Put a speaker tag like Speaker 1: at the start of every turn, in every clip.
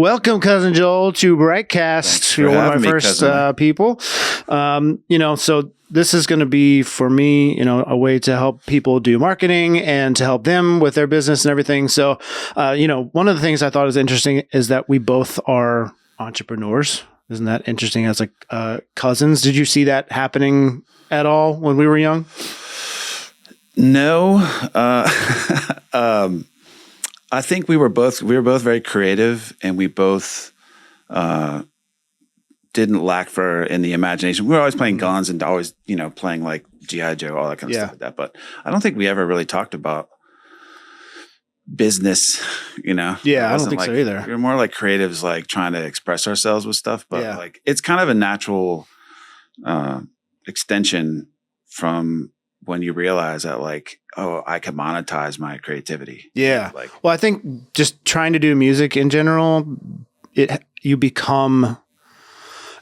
Speaker 1: Welcome, Cousin Joel, to Brite Cast. You're one of my first people. So this is going to be, for me, a way to help people do marketing and to help them with their business and everything. So, one of the things I thought was interesting is that we both are entrepreneurs. Isn't that interesting as cousins? Did you see that happening at all when we were young?
Speaker 2: No. I think we were both very creative, and we both didn't lack in the imagination. We were always playing guns and always, playing like G.I. Joe, all that kind of stuff like that. But I don't think we ever really talked about business, Yeah,
Speaker 1: I don't think so either.
Speaker 2: We were more like creatives, like trying to express ourselves with stuff. But it's kind of a natural extension from when you realize that I can monetize my creativity.
Speaker 1: Yeah. Well, I think just trying to do music in general, you become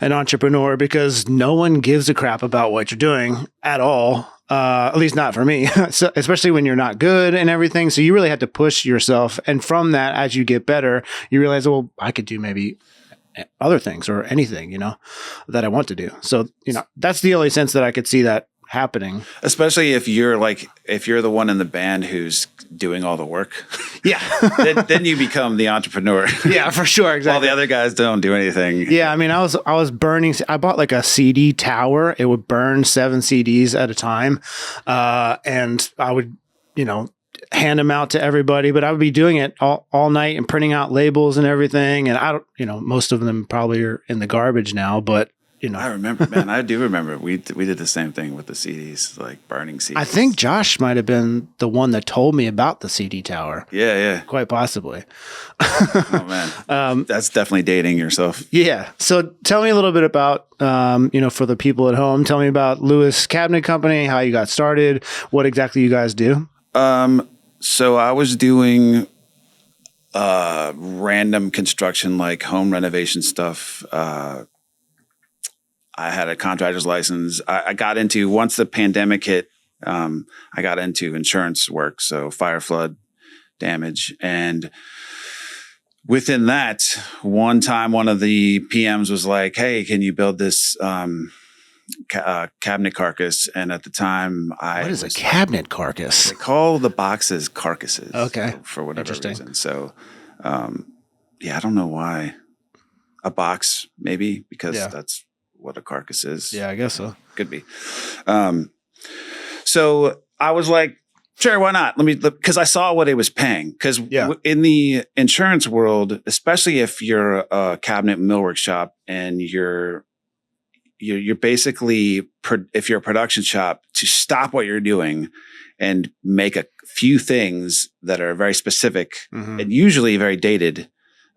Speaker 1: an entrepreneur because no one gives a crap about what you're doing at all. At least not for me, so, especially when you're not good and everything. So you really have to push yourself. And from that, as you get better, you realize, well, I could do maybe other things or anything, that I want to do. So, that's the only sense that I could see that happening.
Speaker 2: Especially if you're the one in the band who's doing all the work.
Speaker 1: Yeah.
Speaker 2: then you become the entrepreneur.
Speaker 1: Yeah, for sure. Exactly.
Speaker 2: While the other guys don't do anything.
Speaker 1: Yeah. I mean, I was burning, I bought like a CD tower. It would burn 7 CDs at a time. And I would, hand them out to everybody, but I would be doing it all night and printing out labels and everything. And I don't, most of them probably are in the garbage now, but
Speaker 2: I remember, man. I do remember. We did the same thing with the CDs, like burning CDs.
Speaker 1: I think Josh might have been the one that told me about the CD tower.
Speaker 2: Yeah.
Speaker 1: Quite possibly.
Speaker 2: Oh, man. That's definitely dating yourself.
Speaker 1: Yeah. So tell me a little bit about, for the people at home, tell me about Lewis Cabinet Company, how you got started, what exactly you guys do.
Speaker 2: So I was doing random construction, like home renovation stuff. I had a contractor's license. I got into, once the pandemic hit, I got into insurance work. So fire, flood, damage. And within that, one time, one of the PMs was like, hey, can you build this cabinet carcass? And at the time,
Speaker 1: what is a cabinet carcass?
Speaker 2: They call the boxes carcasses.
Speaker 1: Okay.
Speaker 2: For whatever reason. So, I don't know why. A box, maybe, because that's what a carcass is.
Speaker 1: Yeah, I guess so.
Speaker 2: Could be. So I was like, sure, why not? Because I saw what it was paying. Because in the insurance world, especially if you're a cabinet millwork shop and you're basically, if you're a production shop, to stop what you're doing and make a few things that are very specific and usually very dated,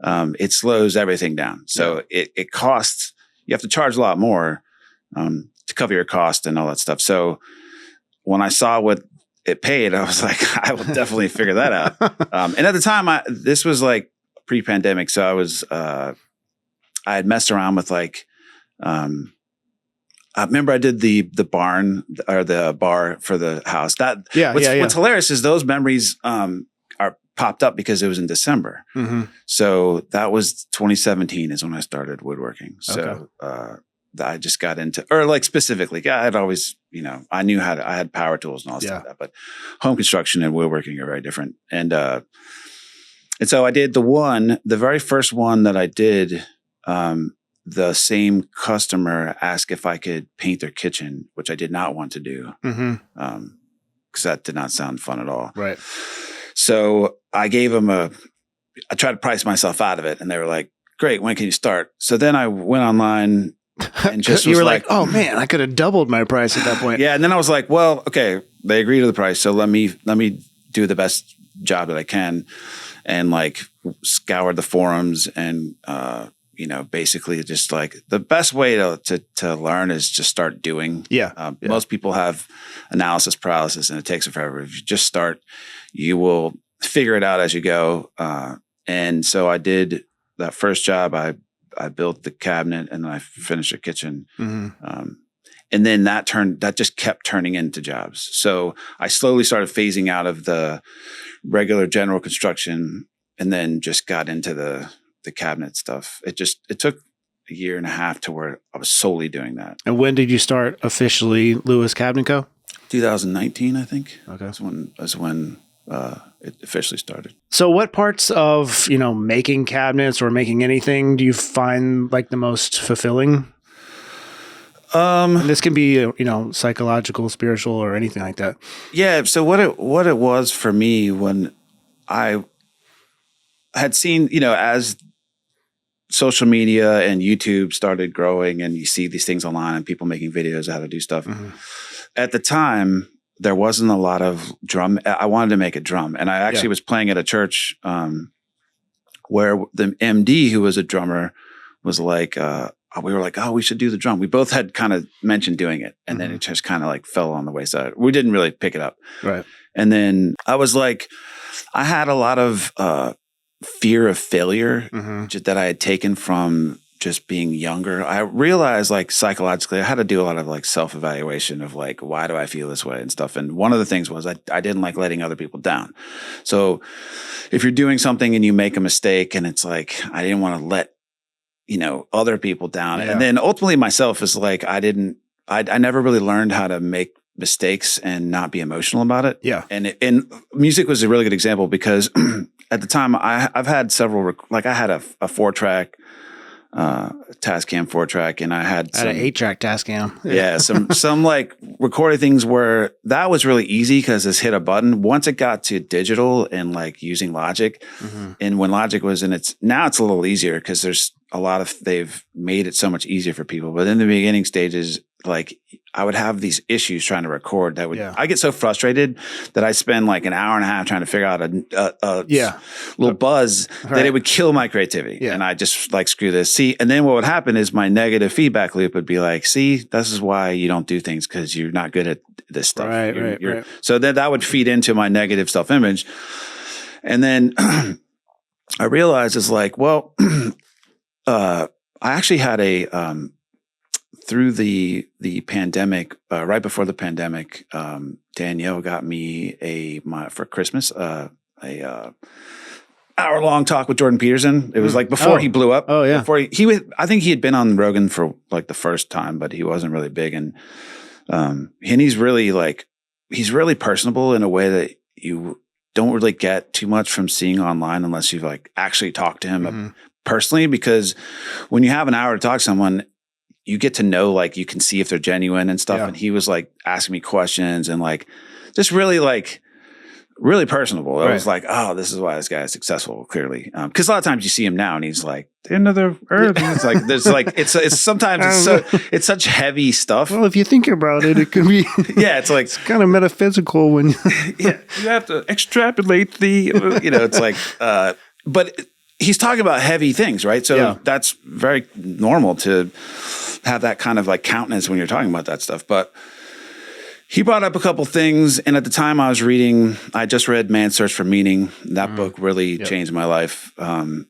Speaker 2: it slows everything down. So it costs. You have to charge a lot more to cover your cost and all that stuff. So when I saw what it paid, I was like, I will definitely figure that out. And at the time, this was like pre-pandemic. So I had messed around with I remember I did the barn or the bar for the house. What's hilarious is those memories are popped up because it was in December. So that was 2017 is when I started woodworking. So I just got into, or specifically, I'd always, I knew I had power tools and all stuff like that, but home construction and woodworking are very different. And so I did the very first one that I did, the same customer asked if I could paint their kitchen, which I did not want to do. Because that did not sound fun at all.
Speaker 1: Right.
Speaker 2: So I gave them I tried to price myself out of it, and they were like, great, when can you start? So then I went online and just
Speaker 1: you were like, oh man, I could have doubled my price at that point.
Speaker 2: Yeah. And then I was like, well, okay, they agree to the price. So let me do the best job that I can, and scoured the forums and, basically just the best way to learn is just start doing. Most people have analysis paralysis and it takes forever. If you just start, you will figure it out as you go. And so I did that first job. I built the cabinet and then I finished the kitchen. And then that just kept turning into jobs. So I slowly started phasing out of the regular general construction and then just got into the the cabinet stuff. It took a year and a half to where I was solely doing that.
Speaker 1: And when did you start officially Lewis Cabinet Co?
Speaker 2: 2019, I think.
Speaker 1: Okay.
Speaker 2: That's when it officially started.
Speaker 1: So what parts of, making cabinets or making anything do you find like the most fulfilling? And this can be, psychological, spiritual, or anything like that.
Speaker 2: Yeah. So what it was for me when I had seen, as social media and YouTube started growing and you see these things online and people making videos of how to do stuff. Mm-hmm. At the time, there wasn't a lot of drum. I wanted to make a drum. And I actually was playing at a church where the MD, who was a drummer, was like, we were like, oh, we should do the drum. We both had kind of mentioned doing it. And then it just kind of like fell on the wayside. We didn't really pick it up.
Speaker 1: Right.
Speaker 2: And then I was like, I had a lot of fear of failure that I had taken from just being younger. I realized like psychologically, I had to do a lot of like self-evaluation of like, why do I feel this way and stuff. And one of the things was I didn't like letting other people down. So if you're doing something and you make a mistake and it's like, I didn't want to let, other people down. Yeah. And then ultimately myself is like, I never really learned how to make mistakes and not be emotional about it.
Speaker 1: Yeah.
Speaker 2: And music was a really good example because at the time I've had several, like I had a 4-track Tascam 4-track, and I had
Speaker 1: an 8-track Tascam.
Speaker 2: Yeah, some like recorded things where that was really easy because it's hit a button. Once it got to digital and like using Logic, and when Logic was now it's a little easier because there's a lot of they've made it so much easier for people. But in the beginning stages, like I would have these issues trying to record I get so frustrated that I spend like an hour and a half trying to figure out a little buzz that it would kill my creativity. Yeah. And I just like, screw this. See, and then what would happen is my negative feedback loop would be like, see, this is why you don't do things because you're not good at this stuff.
Speaker 1: Right.
Speaker 2: So then that would feed into my negative self-image. And then I realized it's like, well, I actually had through the pandemic, right before the pandemic, Danielle got me for Christmas a hour-long talk with Jordan Peterson. It was like before he blew up.
Speaker 1: Oh yeah.
Speaker 2: Before I think he had been on Rogan for like the first time, but he wasn't really big. And he's really personable in a way that you don't really get too much from seeing online unless you've like actually talked to him personally. Because when you have an hour to talk to someone, you get to know, like, you can see if they're genuine and stuff. Yeah. And he was like asking me questions and like, just really personable. I was like, oh, this is why this guy is successful, clearly. Cause a lot of times you see him now and he's like, the end of the earth. And it's like, there's like, it's sometimes it's such heavy stuff.
Speaker 1: Well, if you think about it, it could be,
Speaker 2: it's like,
Speaker 1: it's kind of metaphysical when
Speaker 2: you have to extrapolate it's like, but he's talking about heavy things, right? So that's very normal to have that kind of like countenance when you're talking about that stuff. But he brought up a couple things. And at the time I just read Man's Search for Meaning. That book really changed my life. And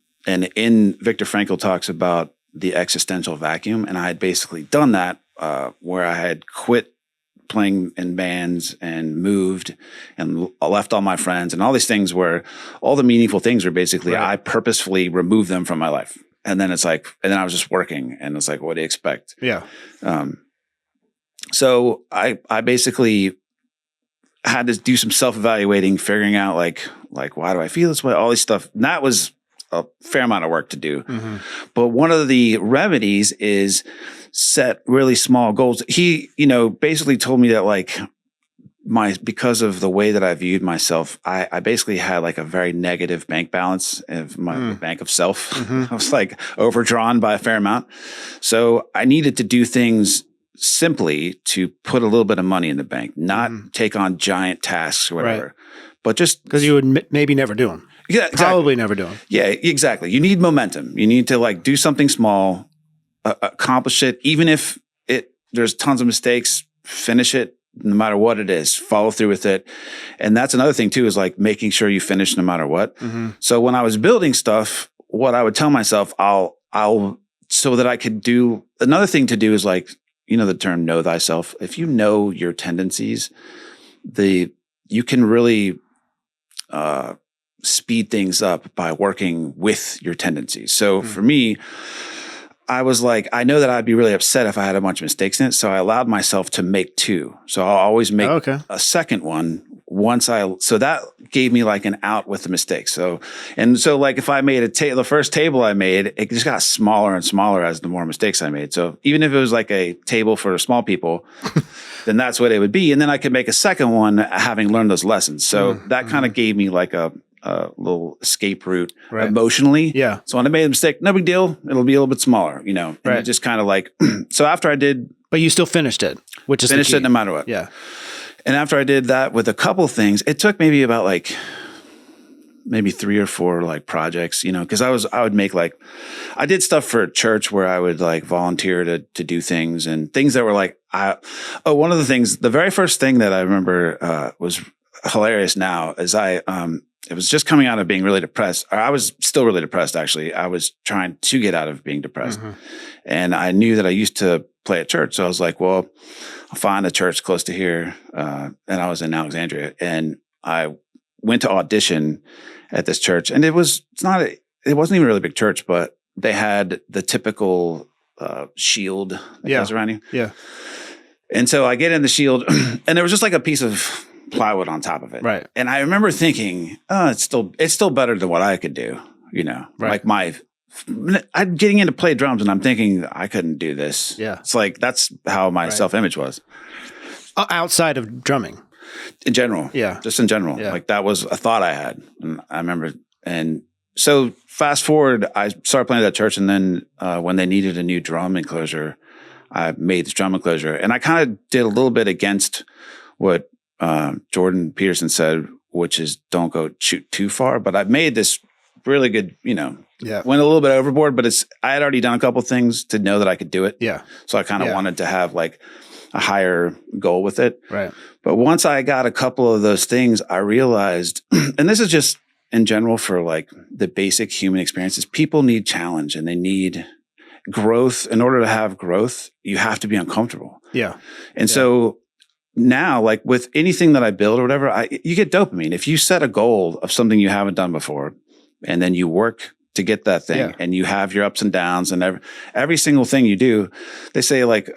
Speaker 2: in Viktor Frankl talks about the existential vacuum. And I had basically done that where I had quit playing in bands and moved and left all my friends and all these things where all the meaningful things were basically, I purposefully removed them from my life. And then it's like, and then I was just working and it's like, what do you expect?
Speaker 1: Yeah.
Speaker 2: So I basically had to do some self-evaluating, figuring out like, why do I feel this way? All these stuff. And that was a fair amount of work to do. But one of the remedies is set really small goals. He, basically told me that like because of the way that I viewed myself, I basically had like a very negative bank balance of my bank of self. I was like overdrawn by a fair amount. So I needed to do things simply to put a little bit of money in the bank, not take on giant tasks or whatever, but just
Speaker 1: because you would maybe never do them.
Speaker 2: Yeah, exactly.
Speaker 1: Probably never do them.
Speaker 2: Yeah, exactly. You need momentum. You need to like do something small, accomplish it, even if there's tons of mistakes, finish it no matter what it is, follow through with it. And that's another thing too, is like making sure you finish no matter what. So when I was building stuff, what I would tell myself, I'll so that I could do, another thing to do is like, the term know thyself. If you know your tendencies, you can really speed things up by working with your tendencies. So for me, I was like, I know that I'd be really upset if I had a bunch of mistakes in it. So I allowed myself to make 2. So I'll always make a second one so that gave me like an out with the mistakes. So like if I made the first table I made, it just got smaller and smaller as the more mistakes I made. So even if it was like a table for small people, then that's what it would be. And then I could make a second one having learned those lessons. So that kind of gave me like a little escape route emotionally.
Speaker 1: Yeah.
Speaker 2: So when I made a mistake, no big deal. It'll be a little bit smaller, and it just kind of like, so after I did.
Speaker 1: But you still finished it, which is
Speaker 2: finished it no matter what.
Speaker 1: Yeah.
Speaker 2: And after I did that with a couple things, it took maybe about like maybe 3 or 4 like projects, because I would make like, I did stuff for church where I would like volunteer to do things and things that were like, one of the things, the very first thing that I remember was hilarious now is it was just coming out of being really depressed. Or I was still really depressed, actually. I was trying to get out of being depressed. And I knew that I used to play at church. So I was like, well, I'll find a church close to here. And I was in Alexandria. And I went to audition at this church. And it wasn't even a really big church, but they had the typical shield that goes around you.
Speaker 1: Yeah.
Speaker 2: And so I get in the shield and there was just like a piece of plywood on top of it.
Speaker 1: Right.
Speaker 2: And I remember thinking, it's still better than what I could do, like I'm getting into play drums and I'm thinking I couldn't do this.
Speaker 1: Yeah.
Speaker 2: It's like, that's how my self-image was.
Speaker 1: Outside of drumming.
Speaker 2: In general.
Speaker 1: Yeah.
Speaker 2: Just in general.
Speaker 1: Yeah.
Speaker 2: Like that was a thought I had. And I remember, and so fast forward, I started playing at that church. And then when they needed a new drum enclosure, I made this drum enclosure. And I kind of did a little bit against what Jordan Peterson said, which is don't go shoot too far. But I made this really good, went a little bit overboard, but I had already done a couple things to know that I could do it.
Speaker 1: Yeah.
Speaker 2: So I kind of wanted to have like a higher goal with it.
Speaker 1: Right.
Speaker 2: But once I got a couple of those things, I realized, and this is just in general for like the basic human experiences, people need challenge and they need growth. In order to have growth, you have to be uncomfortable.
Speaker 1: Yeah.
Speaker 2: And so now, like with anything that I build or whatever, you get dopamine. If you set a goal of something you haven't done before, and then you work to get that thing, and you have your ups and downs, and every single thing you do, they say like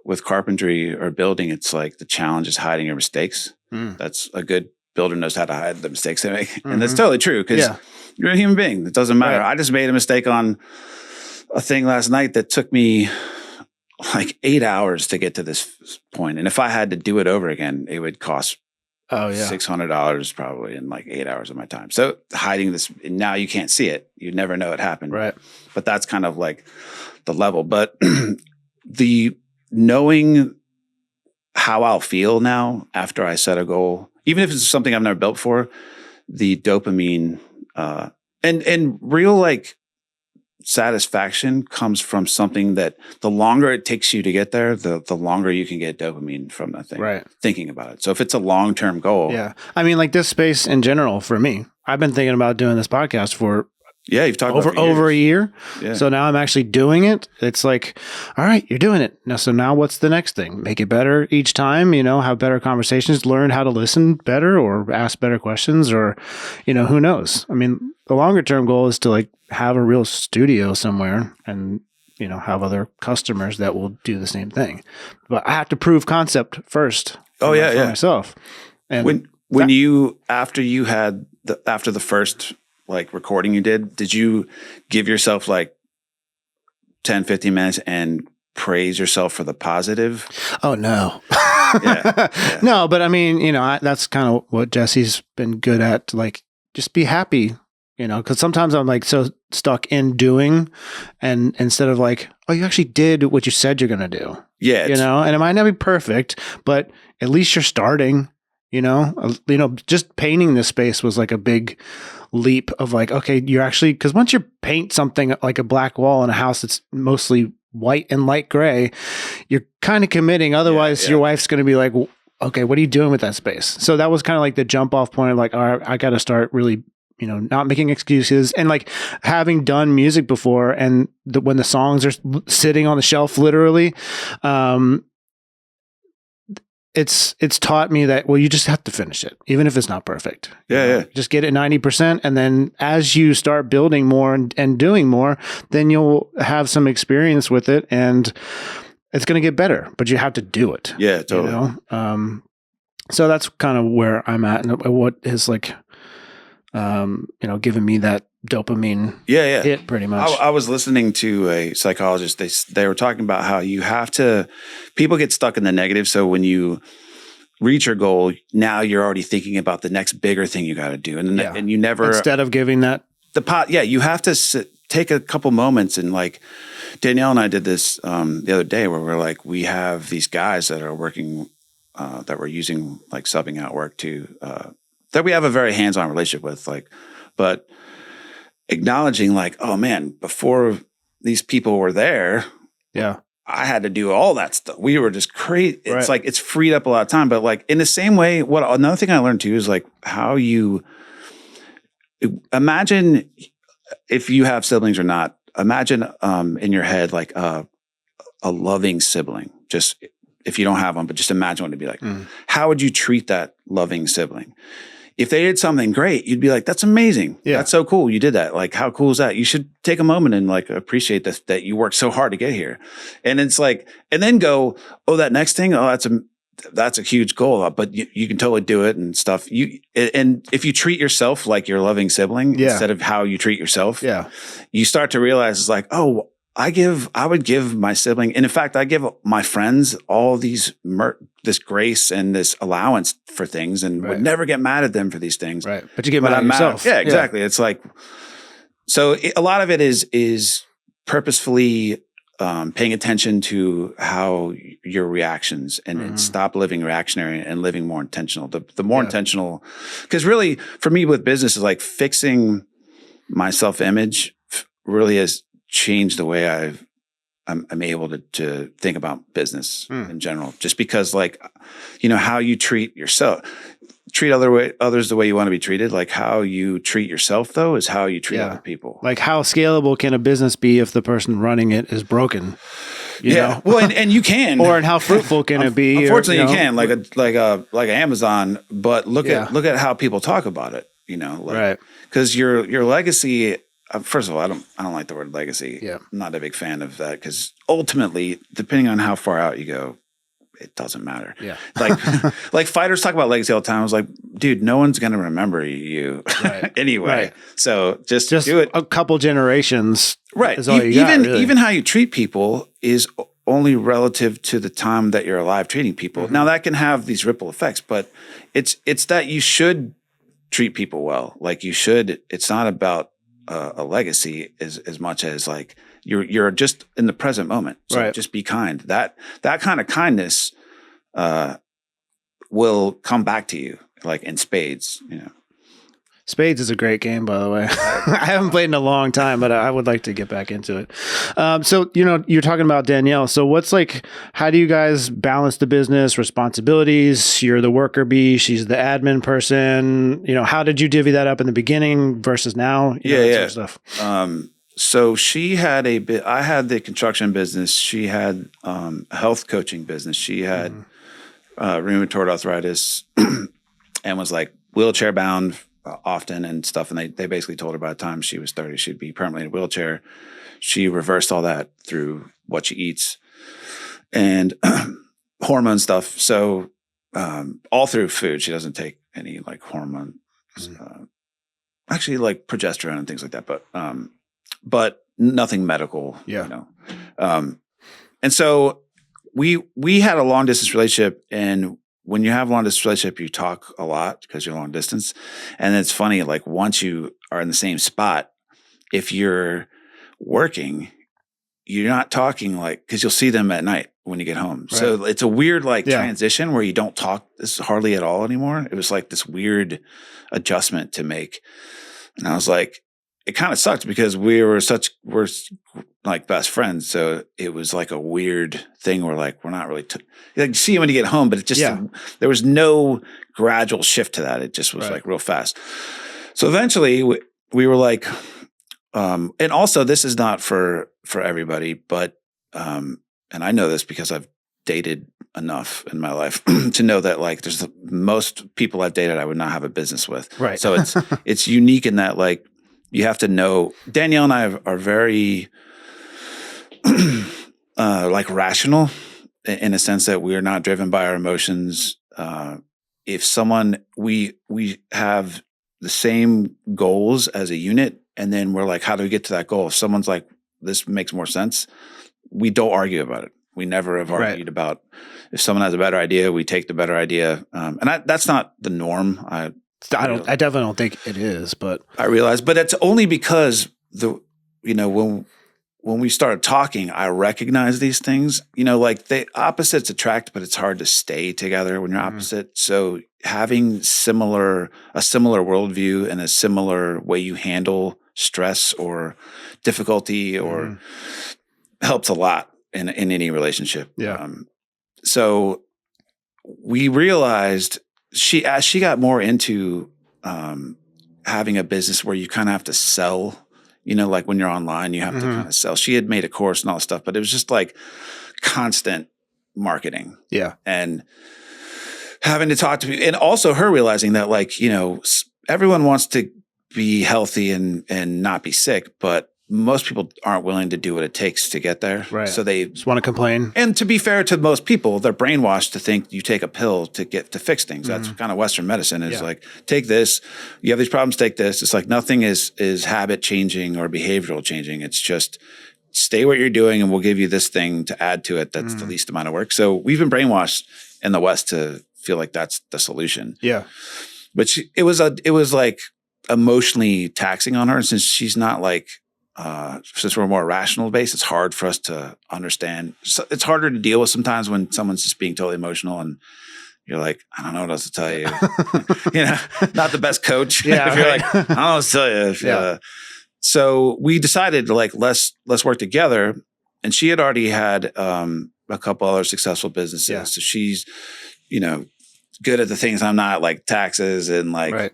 Speaker 2: with carpentry or building, it's like the challenge is hiding your mistakes. That's a good builder knows how to hide the mistakes they make, and that's totally true because you're a human being. It doesn't matter. I just made a mistake on a thing last night that took me like 8 hours to get to this point. And if I had to do it over again, it would cost $600 probably in like 8 hours of my time. So hiding this, now you can't see it. You never know it happened.
Speaker 1: Right.
Speaker 2: But that's kind of like the level. But the knowing how I'll feel now after I set a goal, even if it's something I've never built before, the dopamine and real like satisfaction comes from something that the longer it takes you to get there, the longer you can get dopamine from that thing.
Speaker 1: Right.
Speaker 2: Thinking about it. So if it's a long-term goal.
Speaker 1: Yeah. I mean, like this space in general for me, I've been thinking about doing this podcast for
Speaker 2: you've talked
Speaker 1: over a year.
Speaker 2: Yeah.
Speaker 1: So now I'm actually doing it. It's like, all right, you're doing it. Now what's the next thing? Make it better each time, have better conversations, learn how to listen better or ask better questions or, who knows? I mean, the longer term goal is to like have a real studio somewhere and, have other customers that will do the same thing. But I have to prove concept first. For myself. And
Speaker 2: when you, after the first like recording you did you give yourself like 10, 15 minutes and praise yourself for the positive?
Speaker 1: Oh, no. No, but I mean, that's kind of what Jesse's been good at. Like, just be happy, because sometimes I'm like so stuck in doing and instead of like, oh, you actually did what you said you're going to do.
Speaker 2: Yeah.
Speaker 1: And it might not be perfect, but at least you're starting, just painting this space was like a big leap of like, okay, you're actually, because once you paint something like a black wall in a house that's mostly white and light gray, you're kind of committing. Otherwise, your wife's going to be like, okay, what are you doing with that space? So that was kind of like the jump off point of like, all right, I got to start really, not making excuses and like having done music before. And when the songs are sitting on the shelf, literally, it's taught me that, well, you just have to finish it, even if it's not perfect.
Speaker 2: Yeah.
Speaker 1: Just get it 90%. And then as you start building more and doing more, then you'll have some experience with it and it's going to get better, but you have to do it.
Speaker 2: Yeah, totally.
Speaker 1: You know? So that's kind of where I'm at and what is like, giving me that dopamine hit pretty much.
Speaker 2: I was listening to a psychologist. They were talking about how people get stuck in the negative. So when you reach your goal, now you're already thinking about the next bigger thing you got to do. And you never,
Speaker 1: instead of giving that
Speaker 2: you have to take a couple moments. And like Danielle and I did this the other day where we're like, we have these guys that are working, that we're using like subbing out work to, that we have a very hands-on relationship with, but acknowledging like, oh man, before these people were there, I had to do all that stuff. We were just crazy. It's like, it's freed up a lot of time, but like in the same way, another thing I learned too is like how you imagine if you have siblings or not, imagine in your head, like a loving sibling, just if you don't have one, but just imagine what it'd be like. How would you treat that loving sibling? If they did something great, you'd be like, that's amazing. Yeah. That's so cool. You did that. Like, how cool is that? You should take a moment and like appreciate that you worked so hard to get here. And it's like, and then go, oh, that next thing, oh, that's a huge goal, but you can totally do it and stuff. And if you treat yourself like your loving sibling instead of how you treat yourself, you start to realize it's like, oh, I would give my sibling, and in fact, I give my friends all this grace and this allowance for things, and would never get mad at them for these things.
Speaker 1: Right, but you get mad at yourself.
Speaker 2: Yeah, exactly. Yeah. It's like, so a lot of it is purposefully paying attention to how your reactions and stop living reactionary and living more intentional. The more intentional, because really for me with business is like fixing my self-image really has changed the way I'm able to think about business in general, just because like, how you treat yourself, treat others the way you want to be treated. Like how you treat yourself though is how you treat other people. Like
Speaker 1: how scalable can a business be if the person running it is broken? You know?
Speaker 2: Well, and you can,
Speaker 1: or how fruitful can it be?
Speaker 2: Unfortunately, you can like Amazon, but look at how people talk about it, because your legacy. First of all, I don't like the word legacy. Yeah. I'm not a big fan of that because ultimately, depending on how far out you go, it doesn't matter. Yeah. Like fighters talk about legacy all the time. I was like, dude, no one's going to remember you anyway. Right. So just do it.
Speaker 1: A couple generations.
Speaker 2: Right.
Speaker 1: Is all you got, really.
Speaker 2: Even how you treat people is only relative to the time that you're alive treating people. Mm-hmm. Now that can have these ripple effects, but it's that you should treat people well. Like you should, it's not about a legacy as much as like you're just in the present moment. So just be kind. That kind of kindness will come back to you like in spades,
Speaker 1: Spades is a great game, by the way. I haven't played in a long time, but I would like to get back into it. So, you're talking about Danielle. So how do you guys balance the business responsibilities? You're the worker bee. She's the admin person. How did you divvy that up in the beginning versus now? Sort of stuff.
Speaker 2: So she had I had the construction business. She had a health coaching business. She had rheumatoid arthritis and was like wheelchair bound often and stuff. And they basically told her by the time she was 30, she'd be permanently in a wheelchair. She reversed all that through what she eats and hormone stuff. So all through food, she doesn't take any like hormone, actually like progesterone and things like that, but nothing medical. Yeah. And so we had a long distance relationship, and when you have a long distance relationship, you talk a lot because you're long distance. And it's funny, like once you are in the same spot, if you're working, you're not talking because you'll see them at night when you get home. Right. So it's a weird transition where you don't talk this hardly at all anymore. It was like this weird adjustment to make. And I was like, it kind of sucked because we're like best friends. So it was like a weird thing where like, we're not really, you see when you get home, but it just, there was no gradual shift to that. It just was like real fast. So eventually we were like, and also this is not for everybody, but, and I know this because I've dated enough in my life to know that like there's most people I've dated I would not have a business with.
Speaker 1: Right.
Speaker 2: So it's unique in that like you have to know. Danielle and I are very like rational in a sense that we are not driven by our emotions. If someone we have the same goals as a unit, and then we're like, how do we get to that goal? If someone's like, this makes more sense, we don't argue about it. We never have argued about if someone has a better idea, we take the better idea. And that's not the norm. I
Speaker 1: definitely don't think it is, but
Speaker 2: I realize, but it's only because when we started talking, I recognize these things, like the opposites attract, but it's hard to stay together when you're opposite. So having a similar worldview and a similar way you handle stress or difficulty or helps a lot in any relationship.
Speaker 1: Yeah.
Speaker 2: So we realized as she got more into having a business where you kind of have to sell, like when you're online, you have to kind of sell. She had made a course and all this stuff, but it was just like constant marketing.
Speaker 1: Yeah.
Speaker 2: And having to talk to people, and also her realizing that like, everyone wants to be healthy and not be sick, but most people aren't willing to do what it takes to get there.
Speaker 1: Right.
Speaker 2: So they
Speaker 1: just want to complain.
Speaker 2: And to be fair to most people, they're brainwashed to think you take a pill to fix things. That's kind of Western medicine is like, take this, you have these problems, take this. It's like nothing is habit changing or behavioral changing. It's just stay what you're doing and we'll give you this thing to add to it. That's the least amount of work. So we've been brainwashed in the West to feel like that's the solution.
Speaker 1: Yeah.
Speaker 2: But it was like emotionally taxing on her. And since she's not like, since we're more rational based, it's hard for us to understand. So it's harder to deal with sometimes when someone's just being totally emotional and you're like, I don't know what else to tell you. Not the best coach.
Speaker 1: Yeah,
Speaker 2: if you're like, I don't know what to tell you. So we decided to like, let's work together. And she had already had a couple other successful businesses.
Speaker 1: Yeah.
Speaker 2: So she's, good at the things I'm not, like taxes and like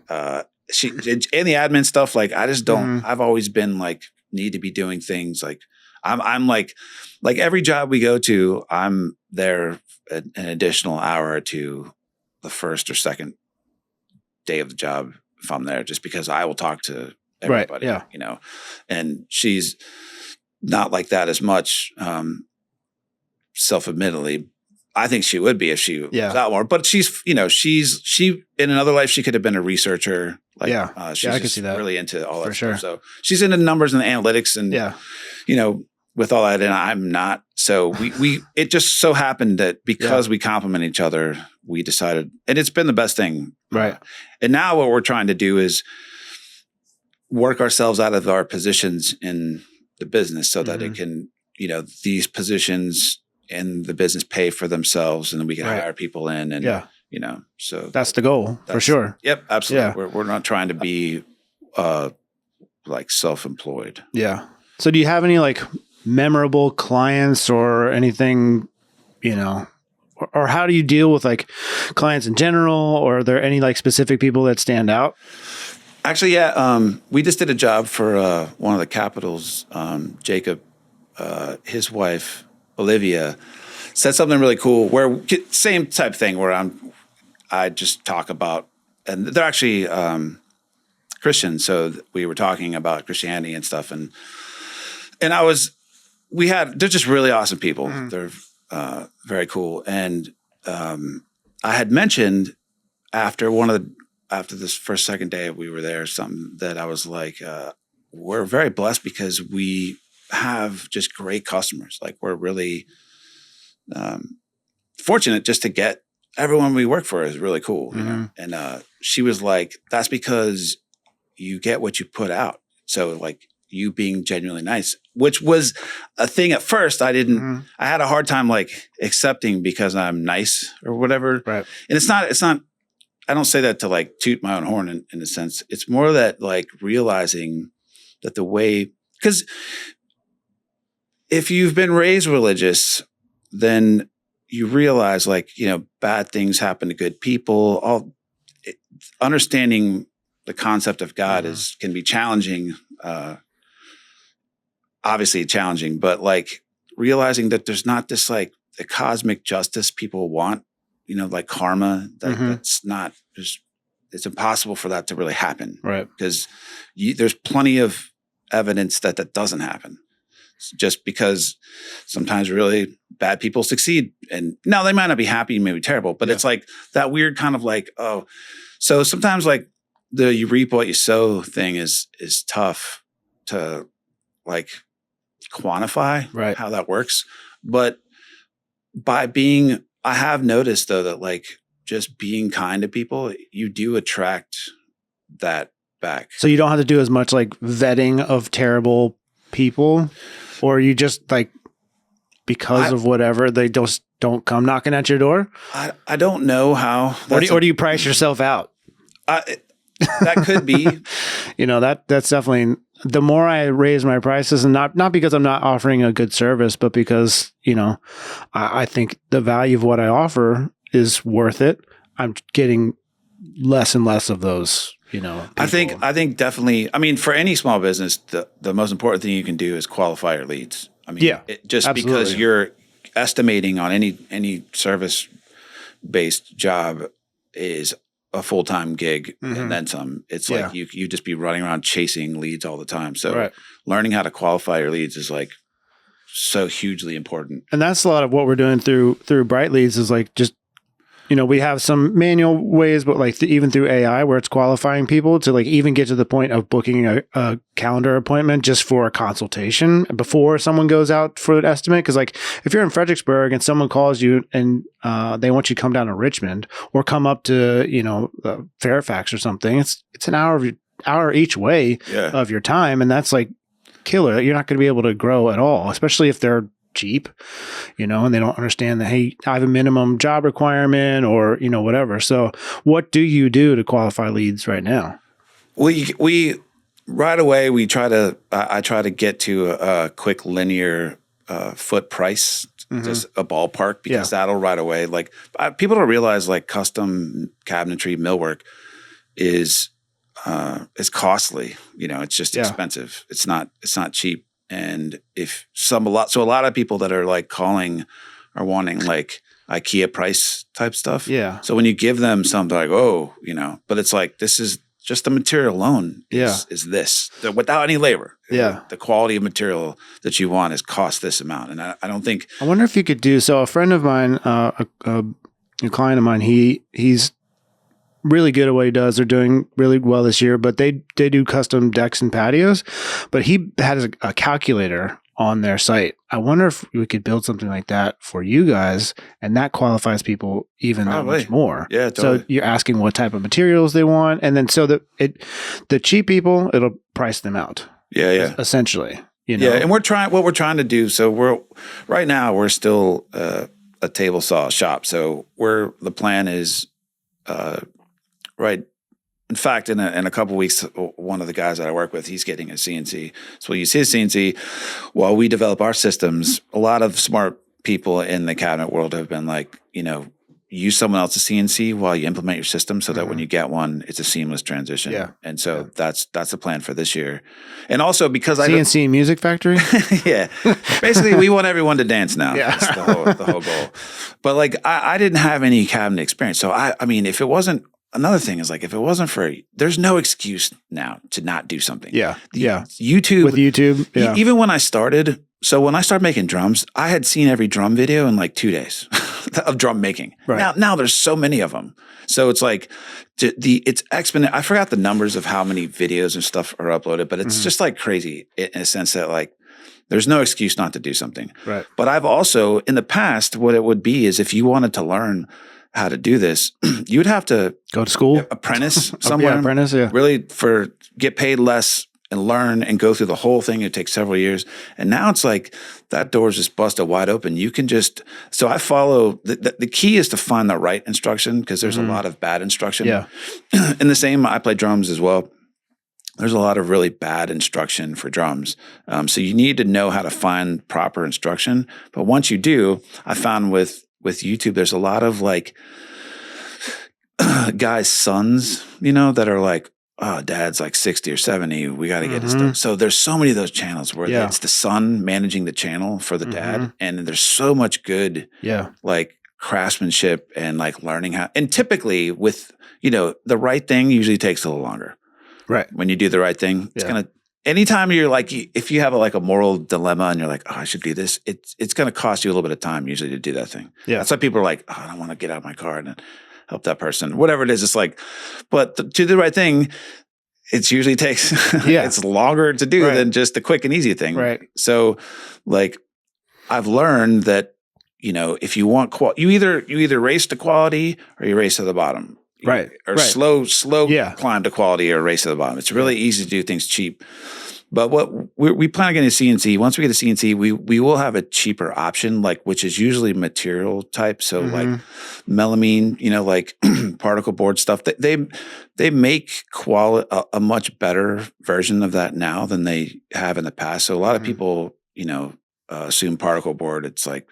Speaker 2: she and the admin stuff. Like I just don't. I've always been like need to be doing things like I'm like every job we go to, I'm there an additional hour or two the first or second day of the job if I'm there, just because I will talk to everybody.
Speaker 1: Right. Yeah.
Speaker 2: And she's not like that as much. Self-admittedly, I think she would be if she was out more. But she's in another life she could have been a researcher. Like, she's
Speaker 1: I can see that.
Speaker 2: Really into all that
Speaker 1: stuff.
Speaker 2: So she's into numbers and the analytics and with all that, and I'm not. So we it just so happened that because we complement each other, we decided, and it's been the best thing.
Speaker 1: Right.
Speaker 2: And now what we're trying to do is work ourselves out of our positions in the business so that it can, these positions in the business pay for themselves, and then we can hire people in and, so
Speaker 1: that's the goal for sure.
Speaker 2: Yep. Absolutely. Yeah. We're not trying to be, like self-employed.
Speaker 1: Yeah. So do you have any like memorable clients or anything, or how do you deal with like clients in general, or are there any like specific people that stand out?
Speaker 2: Actually, we just did a job for one of the Capitals, Jacob, his wife, Olivia, said something really cool where same type thing where I just talk about, and they're actually Christian. So we were talking about Christianity and stuff. And they're just really awesome people. They're very cool. And I had mentioned after this second day we were there, something that I was like, we're very blessed because we have just great customers. Like we're really fortunate just to get everyone we work for is really cool. And she was like, that's because you get what you put out. So like you being genuinely nice, which was a thing at first. I had a hard time like accepting because I'm nice or whatever.
Speaker 1: Right.
Speaker 2: And it's not, I don't say that to like toot my own horn in a sense. It's more that like realizing that the way, because if you've been raised religious, then you realize like, bad things happen to good people. Understanding the concept of God can be challenging, obviously challenging, but like realizing that there's not this like cosmic justice people want, like karma, that's not just, it's impossible for that to really happen.
Speaker 1: Right.
Speaker 2: Because there's plenty of evidence that doesn't happen. Just because sometimes really bad people succeed. And now they might not be happy, maybe terrible, but it's like that weird kind of like, so sometimes like the you reap what you sow thing is tough to like quantify how that works. But I have noticed though that like just being kind to people, you do attract that back.
Speaker 1: So you don't have to do as much like vetting of terrible people, or you just like, because of whatever, they just don't come knocking at your door?
Speaker 2: I don't know how.
Speaker 1: Or do you price yourself out?
Speaker 2: That could be.
Speaker 1: That's definitely, the more I raise my prices, and not because I'm not offering a good service, but because, I think the value of what I offer is worth it. I'm getting less and less of those, people.
Speaker 2: I think definitely, I mean, for any small business, the most important thing you can do is qualify your leads. I mean, absolutely. Because you're estimating on any service-based job is a full-time gig and then some. It's like you just be running around chasing leads all the time. So learning how to qualify your leads is like so hugely important.
Speaker 1: And that's a lot of what we're doing through Brite Leads is like just, we have some manual ways, but like even through AI where it's qualifying people to like even get to the point of booking a calendar appointment just for a consultation before someone goes out for an estimate. Cause like if you're in Fredericksburg and someone calls you and they want you to come down to Richmond or come up to, Fairfax or something, it's an hour each way of your time. And that's like killer. You're not going to be able to grow at all, especially if they're cheap, and they don't understand that, hey, I have a minimum job requirement or, whatever. So what do you do to qualify leads right now?
Speaker 2: We right away, I try to get to a quick linear foot price, just a ballpark, because that'll right away, like people don't realize like custom cabinetry millwork is costly. It's just expensive. It's not cheap. And a lot of people that are like calling are wanting like IKEA price type stuff.
Speaker 1: Yeah.
Speaker 2: So when you give them something like, but it's like, this is just the material alone is this without any labor.
Speaker 1: Yeah.
Speaker 2: The quality of material that you want is cost this amount. And I don't think.
Speaker 1: I wonder if you could do, so a friend of mine, a client of mine, he's really good at what he does. They're doing really well this year, but they do custom decks and patios. But he has a calculator on their site. I wonder if we could build something like that for you guys, and that qualifies people even that much more.
Speaker 2: Yeah, totally.
Speaker 1: So you're asking what type of materials they want, and then so that the cheap people, it'll price them out.
Speaker 2: Yeah.
Speaker 1: Essentially,
Speaker 2: Yeah, and we're trying to do. So right now we're still a table saw shop. So the plan is. Right. In fact, in a couple of weeks, one of the guys that I work with, he's getting a CNC. So we'll use his CNC while we develop our systems. A lot of smart people in the cabinet world have been like, use someone else's CNC while you implement your system so that when you get one, it's a seamless transition. Yeah. And so that's the plan for this year. And also because
Speaker 1: CNC Music Factory?
Speaker 2: Yeah. Basically, we want everyone to dance now. Yeah. That's the whole goal. But like, I didn't have any cabinet experience. So I mean, if it wasn't, another thing is like, if it wasn't for, there's no excuse now to not do something.
Speaker 1: Yeah.
Speaker 2: YouTube.
Speaker 1: With YouTube. Yeah.
Speaker 2: Even when I started making drums, I had seen every drum video in like 2 days of drum making. Right. Now there's so many of them. So it's like it's exponent. I forgot the numbers of how many videos and stuff are uploaded, but it's just like crazy in a sense that like, there's no excuse not to do something.
Speaker 1: Right.
Speaker 2: But I've also, in the past, what it would be is if you wanted to learn how to do this, you would have to
Speaker 1: go to school,
Speaker 2: apprentice somewhere. Really get paid less and learn and go through the whole thing. It takes several years. And now it's like that door's just busted wide open. You can so I follow, the key is to find the right instruction because there's a lot of bad instruction.
Speaker 1: Yeah.
Speaker 2: And the same, I play drums as well. There's a lot of really bad instruction for drums. So you need to know how to find proper instruction. But once you do, I found with YouTube, there's a lot of like guys' sons, that are like oh, dad's like 60 or 70. We got to get his stuff. So there's so many of those channels where it's the son managing the channel for the dad. And there's so much good, like craftsmanship and like learning how, and typically with, the right thing usually takes a little longer.
Speaker 1: Right.
Speaker 2: When you do the right thing, it's going to, anytime you're like, if you have a moral dilemma and you're like, oh, I should do this, it's going to cost you a little bit of time usually to do that thing. Yeah. That's why people are like, oh, I don't want to get out of my car and help that person, whatever it is. It's like, but to do the right thing, it usually takes, it's longer to do than just the quick and easy thing.
Speaker 1: Right.
Speaker 2: So like I've learned that, if you want quality, you either race to quality or you race to the bottom.
Speaker 1: Right.
Speaker 2: Or slow climb to quality or race to the bottom. It's really easy to do things cheap. But what we plan on getting a CNC. Once we get a CNC, we will have a cheaper option, which is usually material type. So like melamine, like particle board stuff. They make a much better version of that now than they have in the past. So a lot of people, assume particle board. It's like,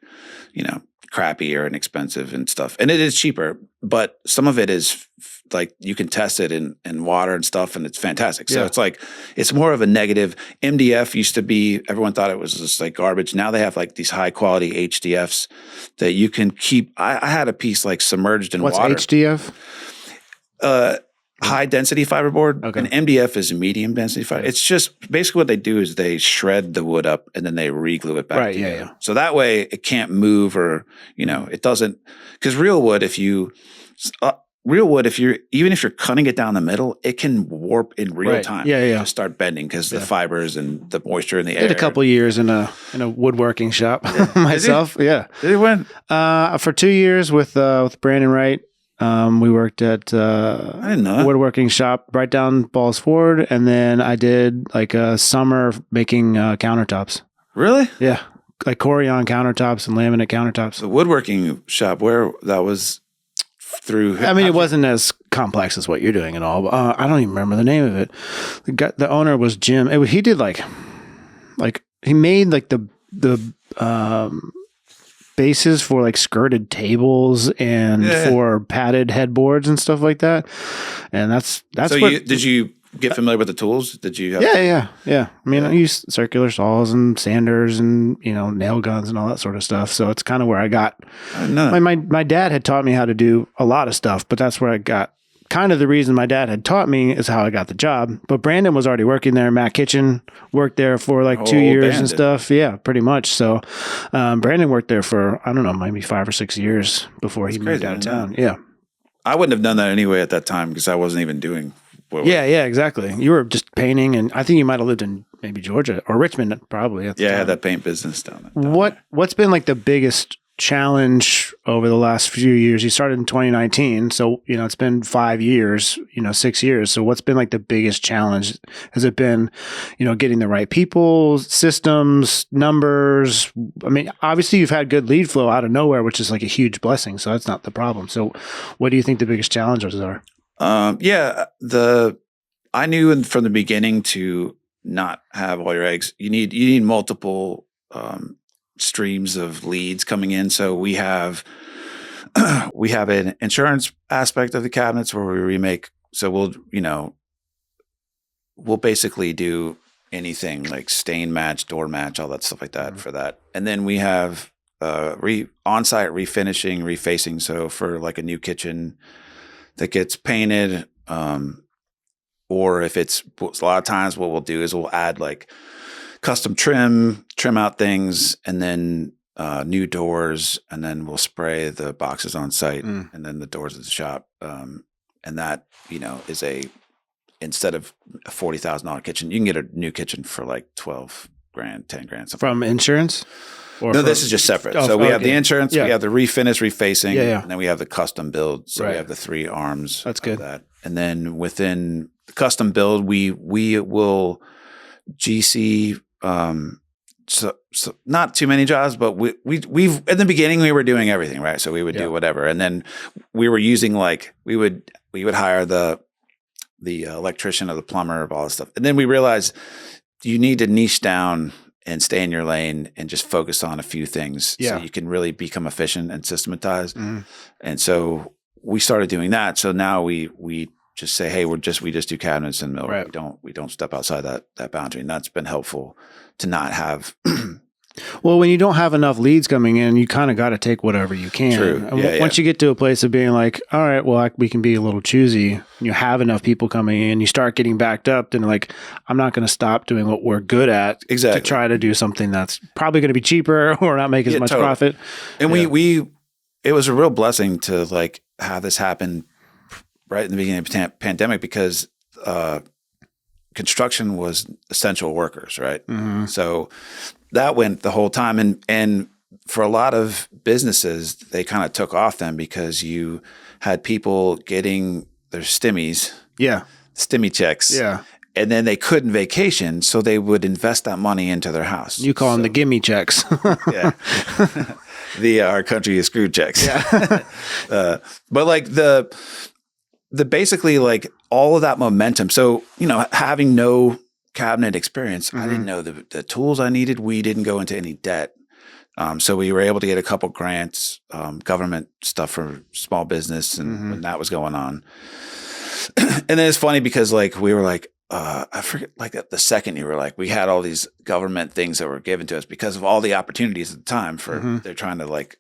Speaker 2: crappy or inexpensive and stuff. And it is cheaper, but some of it is like you can test it in water and stuff and it's fantastic. So it's like, it's more of a negative. MDF used to be, everyone thought it was just like garbage. Now they have like these high quality HDFs that you can keep. I had a piece like submerged in water.
Speaker 1: What's HDF?
Speaker 2: High density fiberboard.
Speaker 1: Okay.
Speaker 2: And MDF is medium density fiber. It's just basically what they do is they shred the wood up and then they re-glue it back together. Yeah. So that way it can't move or, it doesn't, because real wood, if you're even if you're cutting it down the middle, it can warp in real time. Just start bending because the fibers and the moisture in the air.
Speaker 1: Did a couple of years in a woodworking shop myself.
Speaker 2: Did you win?
Speaker 1: For 2 years with Brandon Wright. We worked at
Speaker 2: I didn't know that.
Speaker 1: woodworking shop right down Balls Ford, and then I did like a summer making countertops.
Speaker 2: Really?
Speaker 1: Yeah, like Corian countertops and laminate countertops.
Speaker 2: The woodworking shop where that was through.
Speaker 1: I mean, it wasn't as complex as what you're doing at all. But, I don't even remember the name of it. The owner was Jim. He did like he made like the bases for like skirted tables and for padded headboards and stuff like that. And that's
Speaker 2: so did you get familiar with the tools? Did you have
Speaker 1: yeah. I mean, I use circular saws and sanders and, nail guns and all that sort of stuff. So it's kind of where I got my dad had taught me how to do a lot of stuff, but that's where I got kind of the reason my dad had taught me is how I got the job. But Brandon was already working there. Matt Kitchen worked there for like 2 years and stuff. Yeah, pretty much. So Brandon worked there for, I don't know, maybe 5 or 6 years before he moved out of town. Yeah.
Speaker 2: I wouldn't have done that anyway at that time because I wasn't even doing
Speaker 1: Yeah, exactly. You were just painting, and I think you might have lived in maybe Georgia or Richmond probably at the time.
Speaker 2: I had that paint business down there.
Speaker 1: What's been like the biggest challenge over the last few years? You started in 2019, so it's been 5 years, 6 years. So what's been like the biggest challenge? Has it been, getting the right people, systems, numbers? I mean, obviously you've had good lead flow out of nowhere, which is like a huge blessing. So that's not the problem. So what do you think the biggest challenges are? I
Speaker 2: knew from the beginning to not have all your eggs. You need multiple streams of leads coming in. So we have an insurance aspect of the cabinets where we remake. So we'll basically do anything like stain match, door match, all that stuff like that for that. And then we have on-site refinishing, refacing. So for like a new kitchen that gets painted, or if it's a lot of times what we'll do is we'll add like custom trim out things, and then new doors, and then we'll spray the boxes on site, and then the doors at the shop. And that, is instead of a $40,000 kitchen, you can get a new kitchen for like $12,000, $10,000.
Speaker 1: From insurance?
Speaker 2: This is just separate. So we have the insurance, we have the refinish, refacing, and then we have the custom build. So we have the 3 arms.
Speaker 1: That's good.
Speaker 2: That. And then within the custom build, we will GC. So not too many jobs, but we've in the beginning we were doing everything, right? So we would do whatever, and then we were using we would hire the electrician or the plumber of all this stuff, and then we realized you need to niche down and stay in your lane and just focus on a few things, so you can really become efficient and systematized. And so we started doing that. So now we just say, hey, we just do cabinets and mill.
Speaker 1: Right.
Speaker 2: We don't step outside that boundary. And that's been helpful to not have.
Speaker 1: Well, when you don't have enough leads coming in, you kind of got to take whatever you can.
Speaker 2: True.
Speaker 1: And once you get to a place of being like, all right, well, we can be a little choosy. You have enough people coming in, you start getting backed up, then like, I'm not going to stop doing what we're good at to try to do something that's probably going to be cheaper or not make as much profit.
Speaker 2: And it was a real blessing to like have this happen right in the beginning of the pandemic because construction was essential workers, right? Mm-hmm. So that went the whole time. And for a lot of businesses, they kind of took off then because you had people getting their stimmy checks. Yeah. And then they couldn't vacation, so they would invest that money into their house.
Speaker 1: You call them the gimme checks.
Speaker 2: Yeah. Our country is screwed checks. Yeah. But like the basically like all of that momentum. So, having no cabinet experience, I didn't know the tools I needed. We didn't go into any debt. So we were able to get a couple grants, government stuff for small business and when that was going on. And then it's funny because like we were like, I forget, like the second you were like, we had all these government things that were given to us because of all the opportunities at the time for they're trying to like,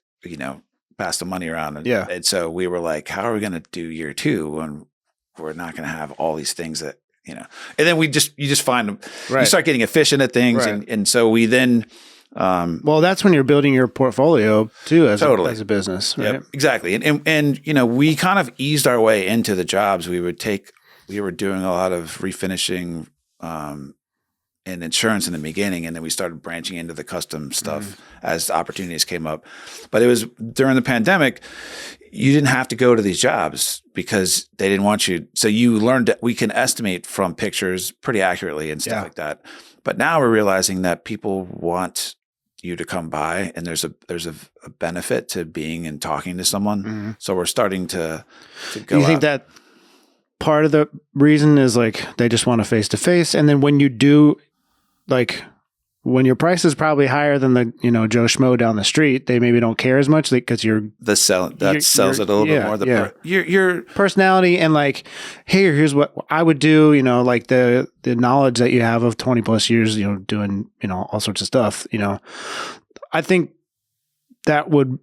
Speaker 2: pass the money around. And so we were like, how are we going to do year 2 when we're not going to have all these things that, and then you just find them, you start getting efficient at things. Right. And so we then,
Speaker 1: well, that's when you're building your portfolio too, as a business. Right?
Speaker 2: Yep, exactly. And we kind of eased our way into the jobs. We were doing a lot of refinishing, and insurance in the beginning. And then we started branching into the custom stuff as opportunities came up. But it was during the pandemic, you didn't have to go to these jobs because they didn't want you. So you learned that we can estimate from pictures pretty accurately and stuff like that. But now we're realizing that people want you to come by and there's a benefit to being and talking to someone. So we're starting to go.
Speaker 1: You think that part of the reason is like they just want a face-to-face, and then when you do, like when your price is probably higher than the Joe Schmo down the street, they maybe don't care as much because sells it
Speaker 2: a little bit more. Your
Speaker 1: personality and like, hey, here's what I would do. Like the knowledge that you have of 20 plus years, doing all sorts of stuff. I think I would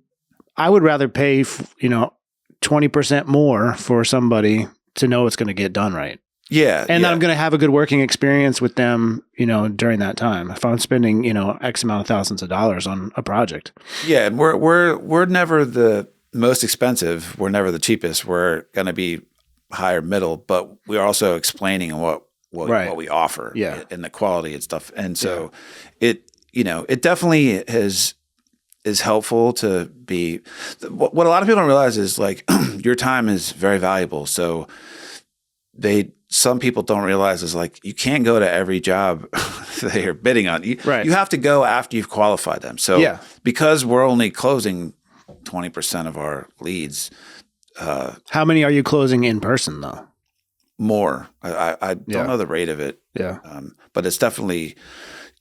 Speaker 1: rather pay 20% more for somebody to know it's going to get done right.
Speaker 2: Yeah.
Speaker 1: And I'm going to have a good working experience with them, during that time. If I'm spending, X amount of thousands of dollars on a project.
Speaker 2: Yeah. And we're never the most expensive. We're never the cheapest. We're going to be higher middle, but we're also explaining what we offer and the quality and stuff. And so it definitely is helpful to be, what a lot of people don't realize is like your time is very valuable. So some people don't realize is like, you can't go to every job that you're bidding on. You have to go after you've qualified them. So because we're only closing 20% of our leads.
Speaker 1: How many are you closing in person though?
Speaker 2: More. I don't know the rate of it.
Speaker 1: Yeah.
Speaker 2: But it's definitely,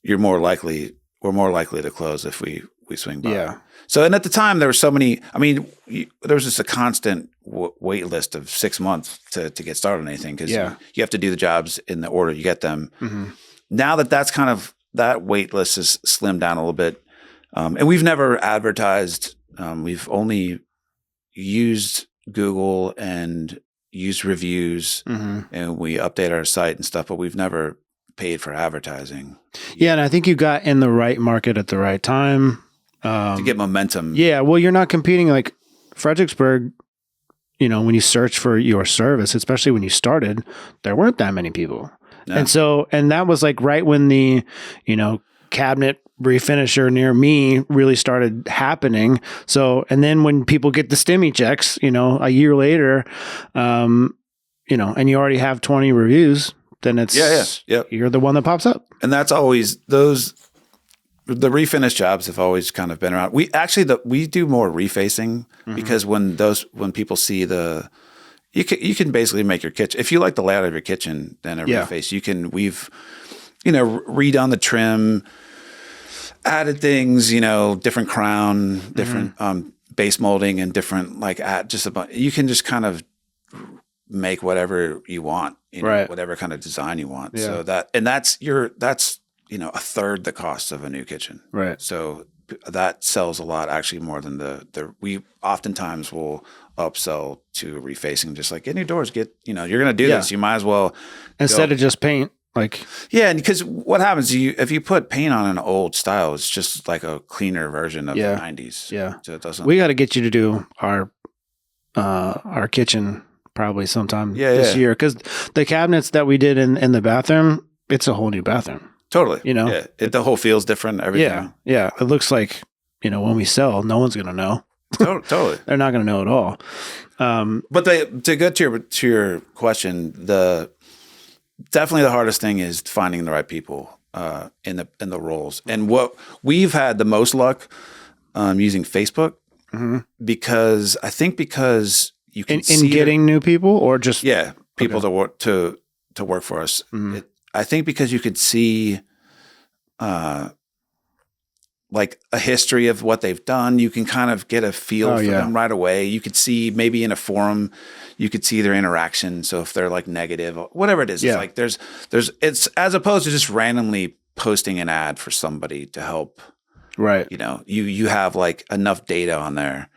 Speaker 2: we're more likely to close if we swing by.
Speaker 1: Yeah.
Speaker 2: So, and at the time there were so many, there was just a constant wait list of 6 months to get started on anything. Cause you have to do the jobs in the order you get them. Now that's kind of, that wait list is slimmed down a little bit. And we've never advertised. We've only used Google and used reviews and we update our site and stuff, but we've never paid for advertising.
Speaker 1: Yeah. And I think you got in the right market at the right time.
Speaker 2: To get momentum.
Speaker 1: Yeah. Well, you're not competing like Fredericksburg, when you search for your service, especially when you started, there weren't that many people. No. And that was like right when the, cabinet refinisher near me really started happening. So, and then when people get the stimmy checks, a year later, and you already have 20 reviews, then it's, you're the one that pops up.
Speaker 2: And that's always the refinish jobs have always kind of been around. We do more refacing because when people see you can basically make your kitchen. If you like the layout of your kitchen, then a reface, we've redone the trim, added things, different crown, different base molding and different you can just kind of make whatever you want, whatever kind of design you want.
Speaker 1: Yeah.
Speaker 2: So that's a third the cost of a new kitchen.
Speaker 1: Right.
Speaker 2: So that sells a lot, actually more than we oftentimes will upsell to refacing, just like get new doors, you're going to do this. You might as well
Speaker 1: instead of just paint. Like,
Speaker 2: yeah, because what happens if you put paint on an old style, it's just like a cleaner version of the 90s.
Speaker 1: Yeah,
Speaker 2: so it doesn't.
Speaker 1: We got to get you to do our kitchen probably sometime this year, because the cabinets that we did in the bathroom, it's a whole new bathroom.
Speaker 2: Totally, the whole feel's different. Everything.
Speaker 1: Yeah. It looks like when we sell, no one's gonna know.
Speaker 2: Totally,
Speaker 1: they're not gonna know at all.
Speaker 2: But to get to your question, definitely the hardest thing is finding the right people in the roles. And what we've had the most luck using Facebook, because you can see
Speaker 1: getting new people, or just
Speaker 2: people to work for us. I think because you could see like a history of what they've done, you can kind of get a feel for them right away. You could see maybe in a forum, you could see their interaction. So if they're like negative, whatever it is, it's like it's as opposed to just randomly posting an ad for somebody to help.
Speaker 1: Right.
Speaker 2: You have like enough data on there.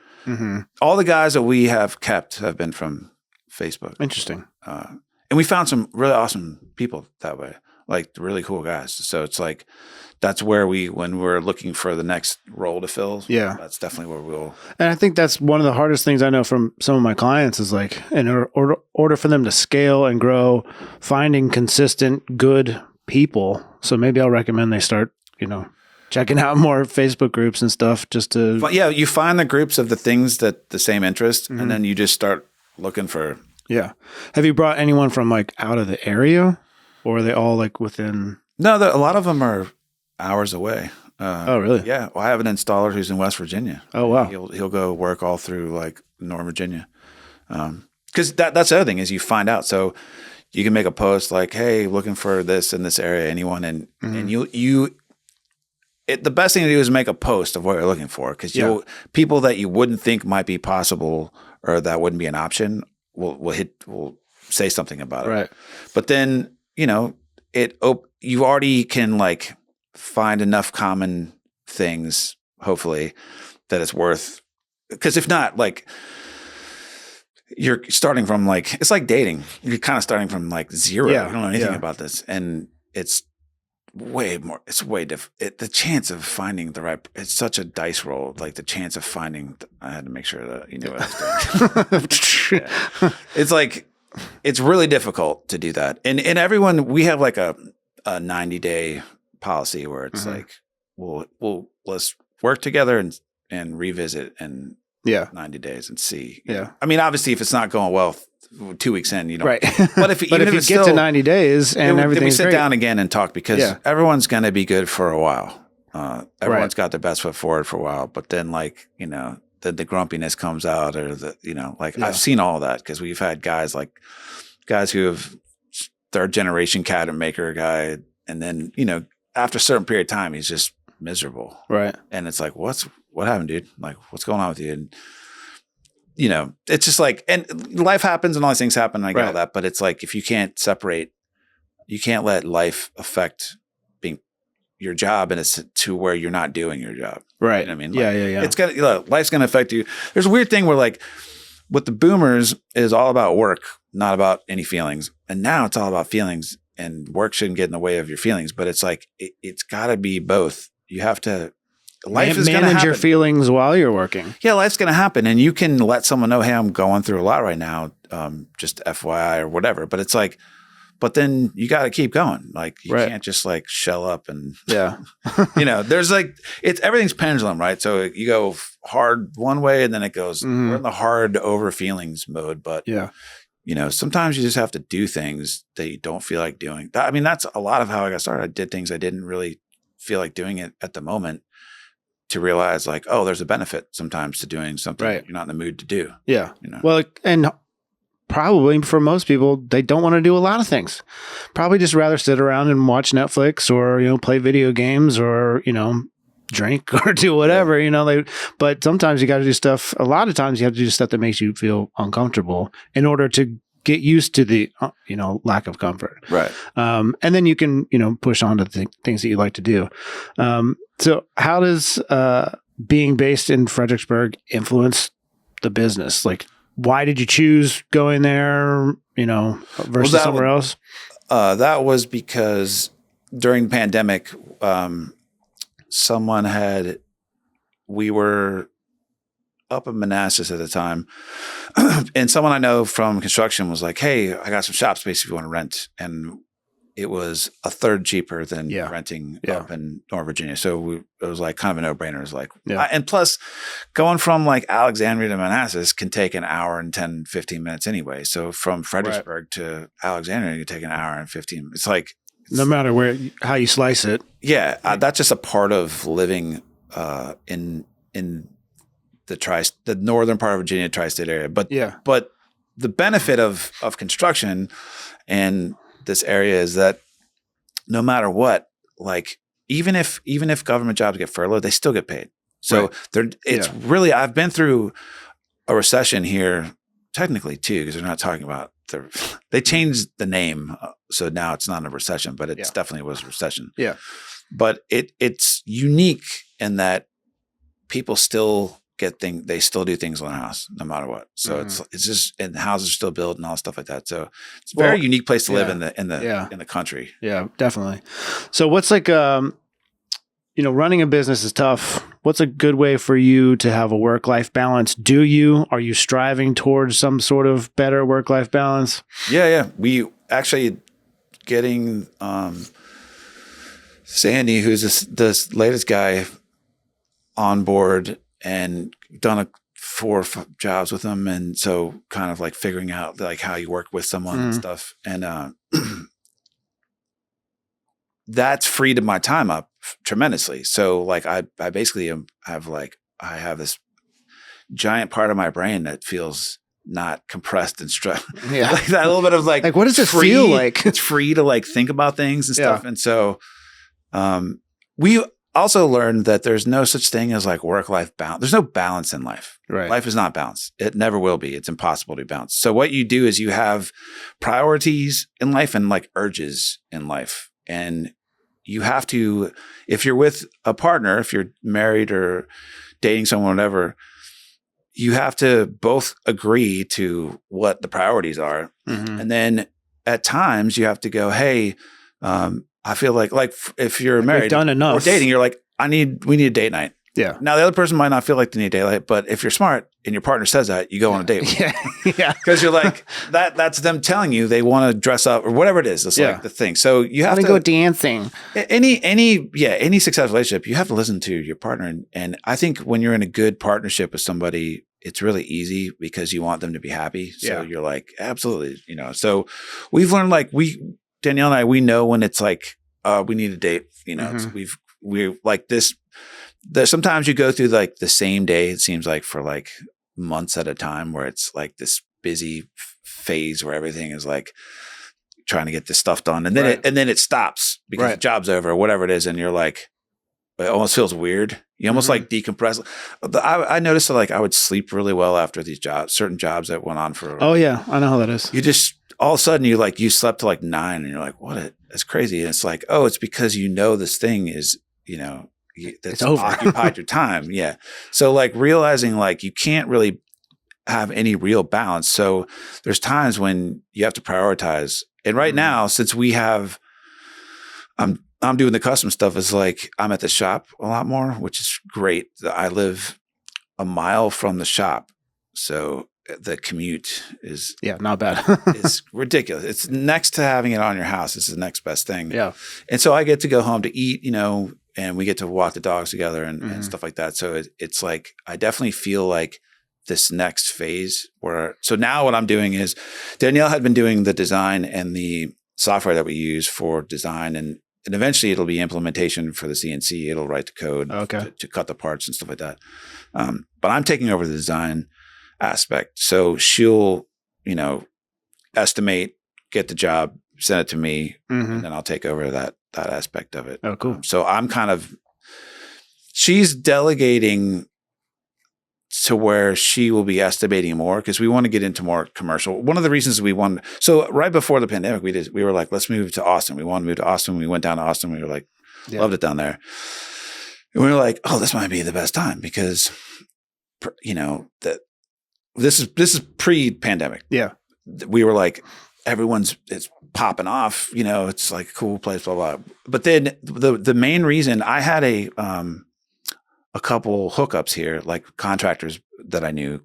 Speaker 2: All the guys that we have kept have been from Facebook.
Speaker 1: Interesting.
Speaker 2: And we found some really awesome people that way, like really cool guys. So it's like, that's where when we're looking for the next role to fill. Yeah. That's definitely where we'll.
Speaker 1: And I think that's one of the hardest things I know from some of my clients is like, in order for them to scale and grow, finding consistent, good people. So maybe I'll recommend they start, checking out more Facebook groups and stuff just to.
Speaker 2: But yeah, you find the groups of the things that the same interest, and then you just start looking for.
Speaker 1: Yeah. Have you brought anyone from like out of the area, or are they all like within?
Speaker 2: No, a lot of them are hours away.
Speaker 1: Oh, really?
Speaker 2: Yeah. Well, I have an installer who's in West Virginia.
Speaker 1: Oh, wow.
Speaker 2: He'll go work all through like Northern Virginia. Because that's the other thing is you find out. So you can make a post like, hey, looking for this in this area, anyone. And the best thing to do is make a post of what you're looking for. Because people that you wouldn't think might be possible or that wouldn't be an option will say something about it.
Speaker 1: Right.
Speaker 2: But then, you already can like find enough common things, hopefully, that it's worth. Because if not, like you're starting from like, it's like dating. You're kind of starting from like zero. You don't know anything about this. And it's way more, it's way different. The chance of finding the right, it's such a dice roll. Like the chance of finding, I had to make sure that you knew what I was doing. It's like, it's really difficult to do that. And everyone, we have like a 90-day policy where it's like, let's work together and revisit in 90 days and see.
Speaker 1: Yeah.
Speaker 2: I mean, obviously if it's not going well 2 weeks in,
Speaker 1: right.
Speaker 2: But if
Speaker 1: you get to 90 days and everything,
Speaker 2: we sit down again and talk, because everyone's going to be good for a while. Everyone's got their best foot forward for a while, but then like, then the grumpiness comes out, or I've seen all that, because we've had guys who have third generation cabinet maker guy. And then, after a certain period of time, he's just miserable.
Speaker 1: Right.
Speaker 2: And it's like, what happened, dude? Like, what's going on with you? And, it's just like, and life happens and all these things happen, and I get all that, but it's like, if you can't separate, you can't let life affect being your job, and it's to where you're not doing your job.
Speaker 1: Right.
Speaker 2: You know what I mean?
Speaker 1: Yeah.
Speaker 2: It's life's going to affect you. There's a weird thing where like, with the boomers is all about work, not about any feelings. And now it's all about feelings, and work shouldn't get in the way of your feelings, but it's like, it's gotta be both. You have to, life is going to
Speaker 1: manage your feelings while you're working.
Speaker 2: Yeah. Life's going to happen, and you can let someone know, hey, I'm going through a lot right now. Just FYI or whatever, but it's like, but then you got to keep going. Like you can't just like shell up and there's like, everything's pendulum, right? So you go hard one way, and then it goes, we're in the hard over feelings mode, but sometimes you just have to do things that you don't feel like doing. I mean, that's a lot of how I got started. I did things I didn't really feel like doing it at the moment, to realize like, oh, there's a benefit sometimes to doing something you're not in the mood to do. Yeah.
Speaker 1: Well, and probably for most people, they don't want to do a lot of things. Probably just rather sit around and watch Netflix, or, play video games, or, drink or do whatever, but sometimes you got to do stuff. A lot of times you have to do stuff that makes you feel uncomfortable in order to get used to the, lack of comfort.
Speaker 2: Right.
Speaker 1: And then you can, push on to the things that you like to do. So how does being based in Fredericksburg influence the business? Like, why did you choose going there, versus somewhere else?
Speaker 2: That was because during the pandemic, we were up in Manassas at the time, and someone I know from construction was like, "Hey, I got some shop space if you want to rent." And it was a third cheaper than renting up in Northern Virginia. So it was like kind of a no-brainer. It was like, and plus going from like Alexandria to Manassas can take an hour and 10, 15 minutes anyway. So from Fredericksburg to Alexandria, you take an hour and 15. It's like,
Speaker 1: no matter how you slice it.
Speaker 2: Yeah. That's just a part of living in the northern part of Virginia, tri-state area. But the benefit of construction and this area is that no matter what, like even if government jobs get furloughed, they still get paid. So really, I've been through a recession here technically too, because they're not talking about they changed the name. So now it's not a recession, but it definitely was a recession.
Speaker 1: Yeah.
Speaker 2: But it's unique in that people still they still do things on their house no matter what. So it's just, and houses are still built and all stuff like that. So it's a very unique place to live in the country.
Speaker 1: Yeah, definitely. So what's like, running a business is tough. What's a good way for you to have a work-life balance? Are you striving towards some sort of better work-life balance?
Speaker 2: Yeah. We actually getting, Sandy, who's this latest guy on board, and done 4 jobs with them. And so kind of like figuring out like how you work with someone and stuff. And that's freed my time up tremendously. So like I basically I have this giant part of my brain that feels not compressed and stressed.
Speaker 1: Yeah.
Speaker 2: Like that little bit of like
Speaker 1: what does it feel like?
Speaker 2: It's free to like think about things and stuff. And so we also learned that there's no such thing as like work-life balance. There's no balance in life.
Speaker 1: Right.
Speaker 2: Life is not balanced. It never will be. It's impossible to be balanced. So what you do is you have priorities in life and like urges in life. And you have to, if you're with a partner, if you're married or dating someone, whatever, you have to both agree to what the priorities are. Mm-hmm. And then at times you have to go, hey, I feel like if you're married
Speaker 1: done enough.
Speaker 2: or dating, you're like, we need a date night.
Speaker 1: Yeah.
Speaker 2: Now the other person might not feel like they need a date night, but if you're smart and your partner says that, you go on a date with them.
Speaker 1: Yeah.
Speaker 2: Because you're like, that's them telling you they want to dress up or whatever it is. It's like the thing. So you have to
Speaker 1: go dancing.
Speaker 2: Any successful relationship, you have to listen to your partner. And I think when you're in a good partnership with somebody, it's really easy because you want them to be happy. So you're like, absolutely. So we've learned Danielle and I, we know when it's like, we need a date, we're like this, sometimes you go through like the same day, it seems like for like months at a time, where it's like this busy phase where everything is like trying to get this stuff done. And then it stops because the job's over or whatever it is. And you're like, it almost feels weird. You almost like decompress. I noticed that like I would sleep really well after these certain jobs that went on for.
Speaker 1: Oh yeah. I know how that is.
Speaker 2: You just, all of a sudden you slept till like 9 and you're like, that's crazy. And it's like, oh, it's because this thing is, that's occupied your time. Yeah. So like realizing like you can't really have any real balance. So there's times when you have to prioritize. And right now, since I'm doing the custom stuff, it's like I'm at the shop a lot more, which is great. I live a mile from the shop. So the commute is
Speaker 1: not bad.
Speaker 2: It's ridiculous. It's next to having it on your house. It's the next best thing.
Speaker 1: Yeah. And
Speaker 2: so I get to go home to eat, and we get to walk the dogs together and stuff like that. So it's like, I definitely feel like this next phase so now what I'm doing is Danielle had been doing the design and the software that we use for design, and eventually it'll be implementation for the CNC. It'll write the code to cut the parts and stuff like that. But I'm taking over the design aspect. So she'll, estimate, get the job, send it to me, and then I'll take over that aspect of it.
Speaker 1: Oh, cool.
Speaker 2: So I'm she's delegating to where she will be estimating more because we want to get into more commercial. One of the reasons we wanted, so right before the pandemic, we were like, let's move to Austin. We want to move to Austin. We went down to Austin. We were like, loved it down there. And we were like, oh, this might be the best time because, that this is pre-pandemic.
Speaker 1: Yeah.
Speaker 2: We were like, it's popping off, it's like a cool place, blah, blah. But then the main reason I had a couple hookups here, like contractors that I knew,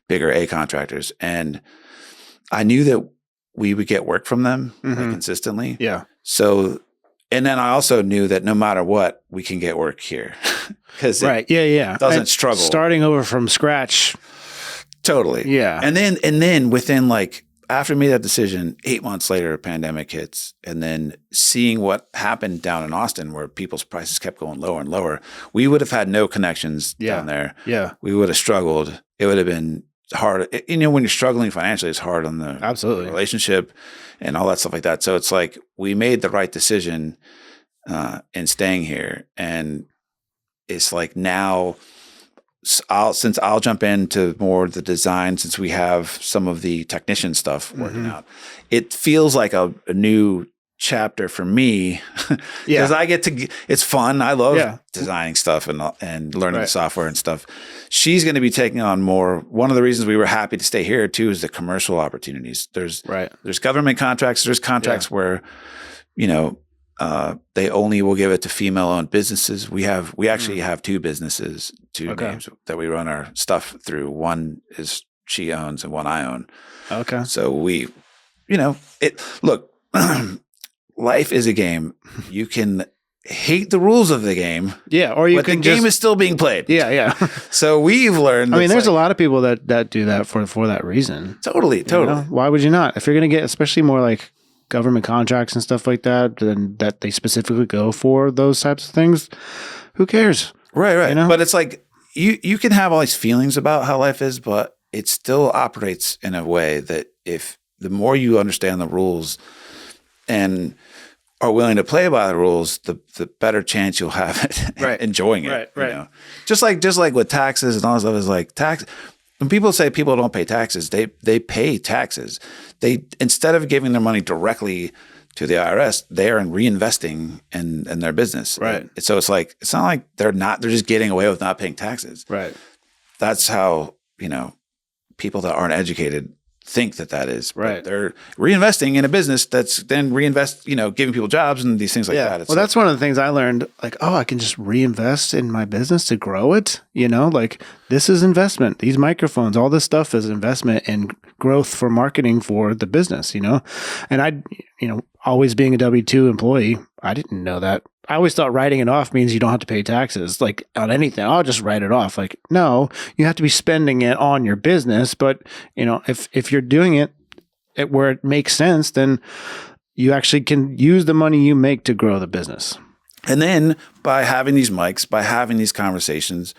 Speaker 2: bigger A contractors. And I knew that we would get work from them like, consistently.
Speaker 1: Yeah.
Speaker 2: So, and then I also knew that no matter what, we can get work here. Because it doesn't struggle.
Speaker 1: Starting over from scratch.
Speaker 2: Totally.
Speaker 1: Yeah.
Speaker 2: And then within like, after we made that decision, 8 months later, a pandemic hits, and then seeing what happened down in Austin, where people's prices kept going lower and lower, we would have had no connections down there.
Speaker 1: Yeah,
Speaker 2: we would have struggled. It would have been hard. When you're struggling financially, it's hard on the relationship and all that stuff like that. So it's like we made the right decision in staying here, and it's like now. I'll jump into more the design since we have some of the technician stuff working out. It feels like a new chapter for me because I get to. It's fun. I love designing stuff and learning the software and stuff. She's going to be taking on more. One of the reasons we were happy to stay here too is the commercial opportunities. There's government contracts. There's contracts where they only will give it to female-owned businesses. We actually have two businesses, two names that we run our stuff through. One is she owns and one I own.
Speaker 1: Okay.
Speaker 2: So look, life is a game. You can hate the rules of the game.
Speaker 1: Yeah. Or
Speaker 2: but the game is still being played.
Speaker 1: Yeah. Yeah.
Speaker 2: So we've learned.
Speaker 1: I mean, there's a lot of people that do that for that reason.
Speaker 2: Totally.
Speaker 1: Why would you not? If you're going to get, especially more like government contracts and stuff like that, and that they specifically go for those types of things, who cares?
Speaker 2: Right. But it's like you can have all these feelings about how life is, but it still operates in a way that if the more you understand the rules and are willing to play by the rules, the better chance you'll have at enjoying it. Right. Just like with taxes and all this stuff is like tax. When people say people don't pay taxes, they pay taxes. They, instead of giving their money directly to the IRS, they are reinvesting in their business.
Speaker 1: Right.
Speaker 2: So it's not like they're just getting away with not paying taxes.
Speaker 1: Right.
Speaker 2: That's how, people that aren't educated think that is.
Speaker 1: Right.
Speaker 2: But they're reinvesting in a business that's then giving people jobs and these things like that.
Speaker 1: Well, that's one of the things I learned, like, I can just reinvest in my business to grow it. Like this is investment. These microphones, all this stuff is investment in growth for marketing for the business, and I, always being a W-2 employee, I didn't know that. I always thought writing it off means you don't have to pay taxes, like on anything. I'll just write it off. Like, no, you have to be spending it on your business. But, if you're doing it where it makes sense, then you actually can use the money you make to grow the business.
Speaker 2: And then by having these mics, by having these conversations,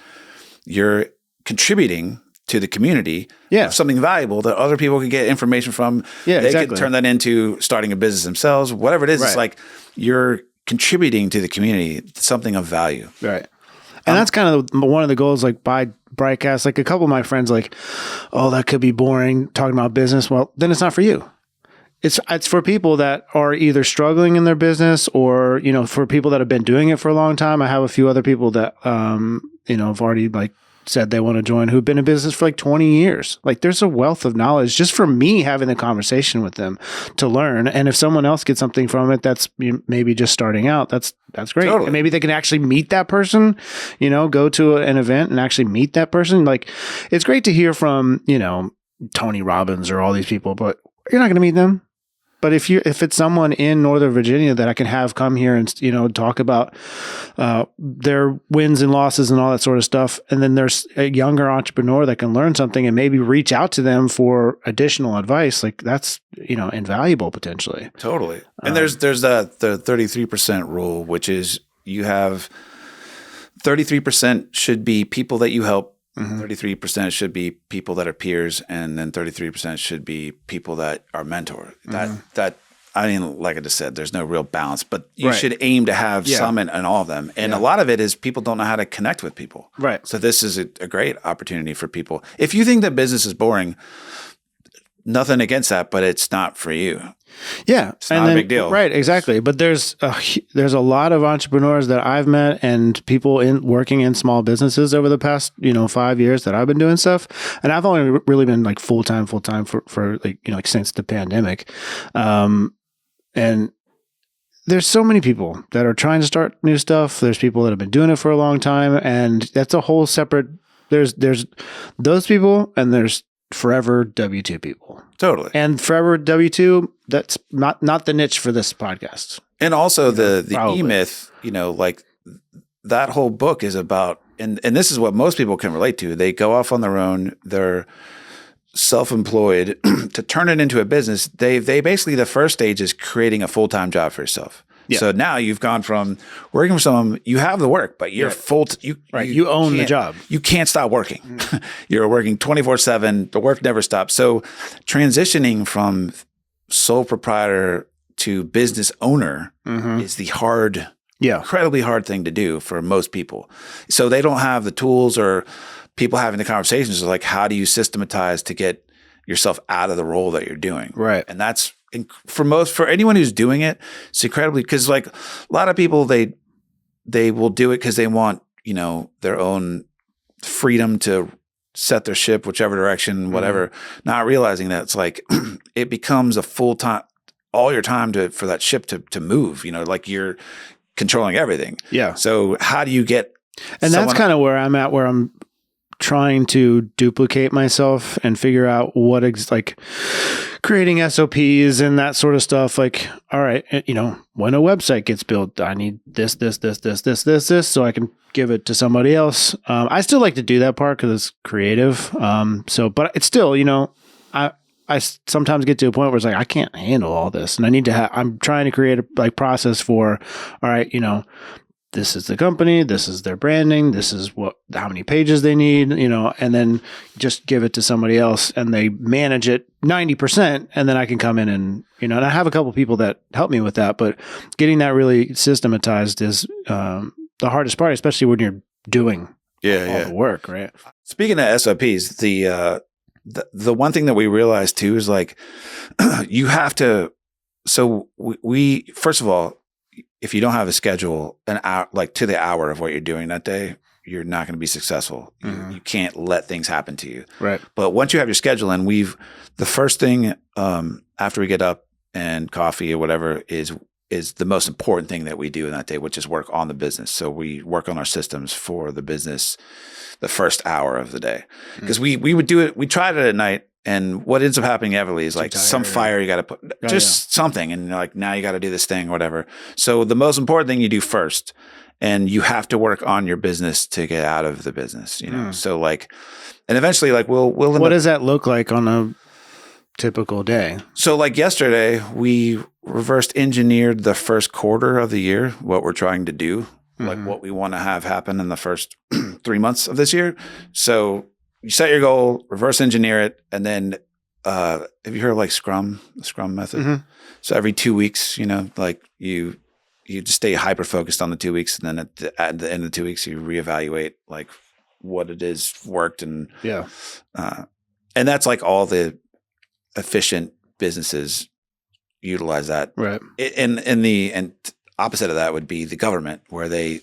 Speaker 2: you're contributing to the community of something valuable that other people can get information from. Yeah, they can turn that into starting a business themselves, whatever it is. Right. It's like you're contributing to the community, something of value.
Speaker 1: Right. And that's kind of one of the goals, like by Brite Cast. Like a couple of my friends like, oh, that could be boring talking about business. Well, then it's not for you. It's for people that are either struggling in their business or, for people that have been doing it for a long time. I have a few other people that, have already like said they want to join who've been in business for like 20 years. Like there's a wealth of knowledge just from me having the conversation with them to learn. And if someone else gets something from it, that's maybe just starting out. That's great. Totally. And maybe they can actually meet that person, go to an event and actually meet that person. Like it's great to hear from, Tony Robbins or all these people, but you're not going to meet them. But if it's someone in Northern Virginia that I can have come here and talk about their wins and losses and all that sort of stuff, and then there's a younger entrepreneur that can learn something and maybe reach out to them for additional advice, like that's invaluable potentially.
Speaker 2: Totally. And there's the 33% rule, which is you have 33% should be people that you help. 33% should be people that are peers, and then 33% should be people that are mentor. That I mean, like I just said, there's no real balance, but you should aim to have some in all of them. And a lot of it is people don't know how to connect with people.
Speaker 1: Right.
Speaker 2: So this is a great opportunity for people. If you think that business is boring, nothing against that, but it's not for you.
Speaker 1: Yeah.
Speaker 2: It's not a big deal.
Speaker 1: Right. Exactly. But there's a lot of entrepreneurs that I've met and people working in small businesses over the past, 5 years that I've been doing stuff. And I've only really been like full-time for like since the pandemic. And there's so many people that are trying to start new stuff. There's people that have been doing it for a long time, and that's a whole separate. There's those people, and there's forever W-2 people.
Speaker 2: Totally.
Speaker 1: And forever W-2, that's not the niche for this podcast.
Speaker 2: And also the E-Myth, like that whole book is about, and this is what most people can relate to. They go off on their own. They're self-employed to turn it into a business. They basically, the first stage is creating a full-time job for yourself. Yeah. So now you've gone from working for someone, you have the work, but you're
Speaker 1: you own the job.
Speaker 2: You can't stop working. You're working 24/7. The work never stops. So transitioning from sole proprietor to business owner is the incredibly hard thing to do for most people. So they don't have the tools, or people having the conversations like, how do you systematize to get yourself out of the role that you're doing?
Speaker 1: Right.
Speaker 2: And that's for anyone who's doing it, it's incredibly, because like a lot of people, they will do it because they want, their own freedom to set their ship, whichever direction, whatever, not realizing that it's like, it becomes a full time, all your time for that ship to move, like you're controlling everything.
Speaker 1: Yeah.
Speaker 2: So how do you get,
Speaker 1: and that's kind of where I'm at, where I'm trying to duplicate myself and figure out what like creating SOPs and that sort of stuff. Like, all right, when a website gets built, I need this, so I can give it to somebody else. I still like to do that part because it's creative. But it's still, I sometimes get to a point where it's like, I can't handle all this, and I need to I'm trying to create a process for, all right, this is the company, this is their branding, this is how many pages they need, and then just give it to somebody else and they manage it 90%. And then I can come in and, and I have a couple people that help me with that, but getting that really systematized is the hardest part, especially when you're doing all the work, right?
Speaker 2: Speaking of SOPs, the one thing that we realized too is like, you have to, so we first of all, if you don't have a schedule, an hour, like to the hour of what you're doing that day, you're not going to be successful. You can't let things happen to you.
Speaker 1: Right.
Speaker 2: But once you have your schedule, and the first thing after we get up and coffee or whatever is the most important thing that we do in that day, which is work on the business. So we work on our systems for the business the first hour of the day. Because we would do it, we tried it at night. And what ends up happening heavily is like some fire you got to put, something. And like, now you got to do this thing or whatever. So the most important thing you do first, and you have to work on your business to get out of the business, So like, and eventually like what
Speaker 1: does that look like on a typical day? So
Speaker 2: like yesterday, we reversed engineered the first quarter of the year, what we're trying to do, like what we want to have happen in the first 3 months of this year. So you set your goal, reverse engineer it, and then have you heard of like the Scrum method? So every 2 weeks, like you just stay hyper focused on the 2 weeks, and then at the end of the 2 weeks, you reevaluate like what it is worked, and and that's like all the efficient businesses utilize that, right? And opposite of that would be the government, where they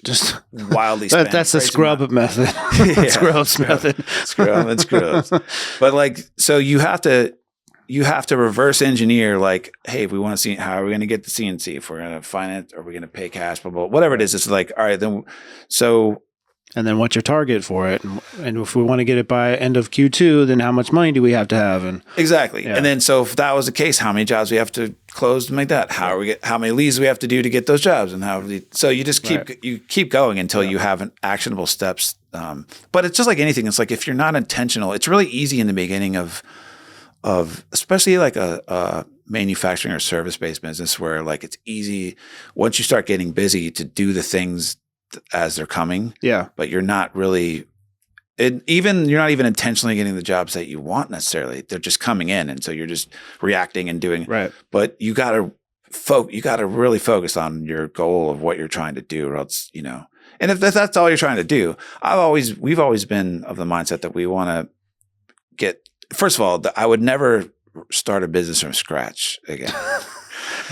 Speaker 2: just wildly spend.
Speaker 1: That's the scrub method. Scrubs method.
Speaker 2: Scrub and scrubs. But like, so you have to reverse engineer, like, hey, if we want to see, how are we going to get the CNC? If we're going to finance, are we going to pay cash, blah, blah, whatever it is. It's like, all right, then and then what's your target for it? And if we want to get it by end of Q2, then how much money do we have to have? And exactly. Yeah. And then, so if that was the case, how many jobs we have to close to make that? How many leads we have to do to get those jobs? And so you just keep going until you have actionable steps. But it's just like anything. It's like, if you're not intentional, it's really easy in the beginning of especially like a manufacturing or service-based business, where like it's easy once you start getting busy to do the things as they're coming. Yeah. But you're not really even you're not even intentionally getting the jobs that you want necessarily. They're just coming in, and so you're just reacting and doing.
Speaker 1: Right.
Speaker 2: But you got to really focus on your goal of what you're trying to do, or else, you know. And if that's all you're trying to do, we've always been of the mindset that we want to get. First of all, I would never start a business from scratch again.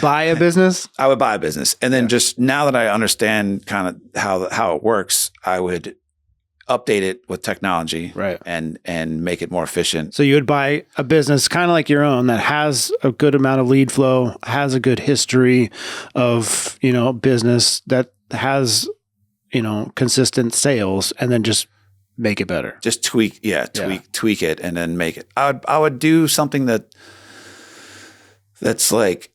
Speaker 1: Buy a business?
Speaker 2: I would buy a business, and then just now that I understand kind of how it works, I would update it with technology,
Speaker 1: right,
Speaker 2: and make it more efficient.
Speaker 1: So you would buy a business kind of like your own that has a good amount of lead flow, has a good history of, you know, business, that has, you know, consistent sales, and then just make it better.
Speaker 2: Just tweak it, and then make it. I would do something that's like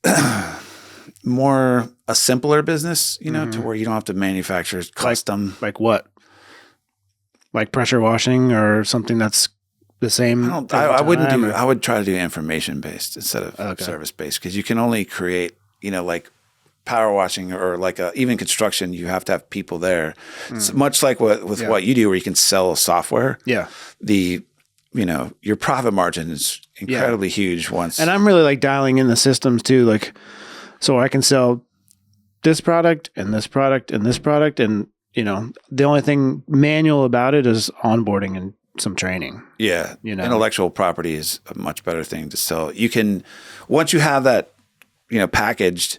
Speaker 2: more a simpler business, you know, to where you don't have to manufacture custom.
Speaker 1: Like what? Like pressure washing or something that's the same?
Speaker 2: I wouldn't do. I would try to do information based instead of service based, because you can only create, you know, like power washing or like even construction. You have to have people there. It's much like what you do, where you can sell software.
Speaker 1: Yeah.
Speaker 2: You know, your profit margin is incredibly huge once.
Speaker 1: And I'm really like dialing in the systems too, like so I can sell this product and this product and this product, and you know, the only thing manual about it is onboarding and some training.
Speaker 2: Yeah.
Speaker 1: You know,
Speaker 2: intellectual property is a much better thing to sell. You can, once you have that, you know, packaged,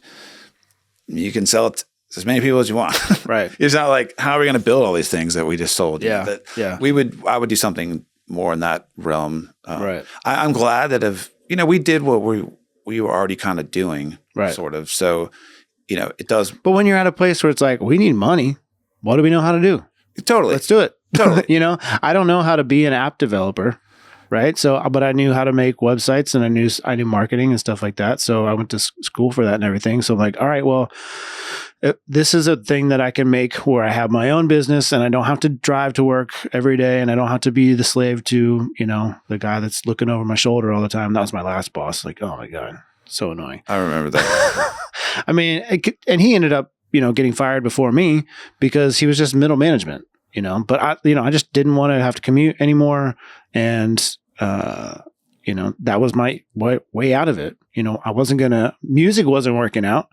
Speaker 2: you can sell it to as many people as you want.
Speaker 1: Right.
Speaker 2: It's not like, how are we going to build all these things that we just sold?
Speaker 1: Yeah.
Speaker 2: I would do something more in that realm.
Speaker 1: Right.
Speaker 2: I'm glad that we did what we were already kind of doing,
Speaker 1: right,
Speaker 2: sort of. So, you know, it does.
Speaker 1: But when you're at a place where it's like, we need money, what do we know how to do?
Speaker 2: Totally.
Speaker 1: Let's do it.
Speaker 2: Totally.
Speaker 1: You know, I don't know how to be an app developer, right? So, but I knew how to make websites, and I knew marketing and stuff like that. So I went to school for that and everything. So I'm like, all right, well, this is a thing that I can make where I have my own business, and I don't have to drive to work every day, and I don't have to be the slave to, you know, the guy that's looking over my shoulder all the time. That was my last boss. Like, oh my God, so annoying.
Speaker 2: I remember that.
Speaker 1: I mean, and he ended up, you know, getting fired before me because he was just middle management, you know, but I just didn't want to have to commute anymore. And, you know, that was my way out of it. You know, music wasn't working out,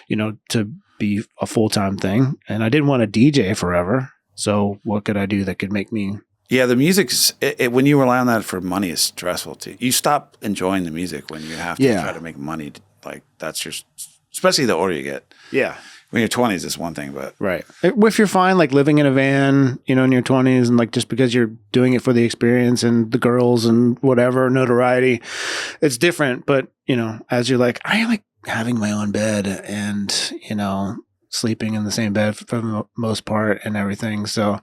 Speaker 1: you know, to be a full-time thing. And I didn't want to DJ forever. So what could I do that could make me?
Speaker 2: Yeah. The music's, when you rely on that for money, is stressful too. You stop enjoying the music when you have to try to make money. Like that's especially the older you get.
Speaker 1: Yeah.
Speaker 2: When you're 20s, it's one thing, but
Speaker 1: right. If you're fine, like living in a van, you know, in your 20s, and like just because you're doing it for the experience and the girls and whatever notoriety, it's different. But you know, as you're like, I like having my own bed and you know, sleeping in the same bed for the most part and everything. So,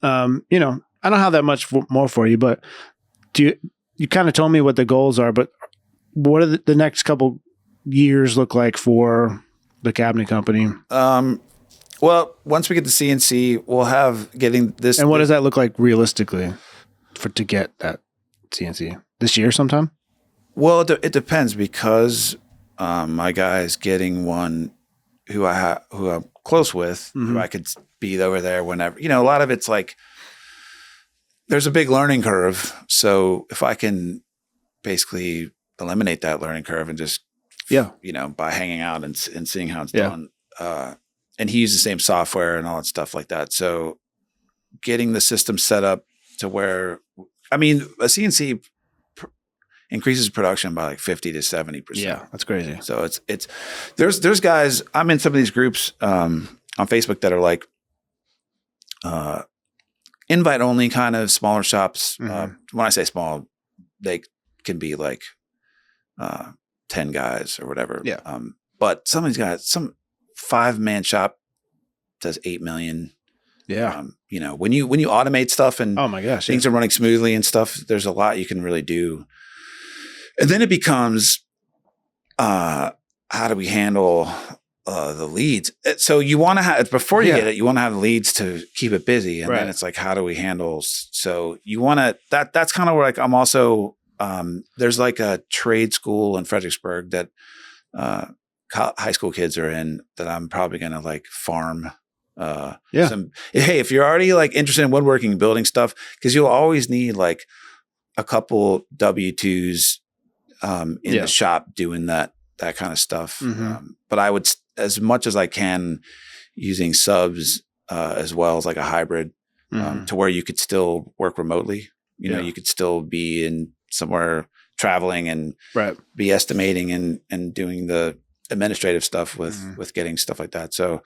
Speaker 1: you know, I don't have that much more for you, but you kind of told me what the goals are, but what are the next couple years look like for the cabinet company?
Speaker 2: Well, once we get the CNC, we'll have getting this.
Speaker 1: And what does that look like realistically to get that CNC this year sometime?
Speaker 2: Well, it depends, because my guy is getting one who I'm close with, who I could be over there whenever. You know, a lot of it's like there's a big learning curve. So if I can basically eliminate that learning curve and just you know, by hanging out and seeing how it's done. And he used the same software and all that stuff like that. So getting the system set up to where, I mean, a CNC increases production by like 50 to 70%.
Speaker 1: Yeah, that's crazy.
Speaker 2: So there's guys, I'm in some of these groups on Facebook that are like invite only kind of smaller shops. When I say small, they can be like 10 guys or whatever.
Speaker 1: Yeah.
Speaker 2: But some of these guys, some 5-man shop does 8 million.
Speaker 1: Yeah.
Speaker 2: You know, when you automate stuff and
Speaker 1: oh my gosh,
Speaker 2: things are running smoothly and stuff, there's a lot you can really do. And then it becomes, how do we handle the leads? So you want to have, before you get it, you want to have leads to keep it busy. And then it's like, how do we handle? So you want to, that's kind of where like, I'm also, there's like a trade school in Fredericksburg that high school kids are in that I'm probably going to like farm Hey, if you're already like interested in woodworking, building stuff, because you'll always need like a couple W-2s in the shop doing that kind of stuff. But I would, as much as I can, using subs as well as like a hybrid to where you could still work remotely. You know, you could still be in somewhere traveling and be estimating and doing the administrative stuff with getting stuff like that. So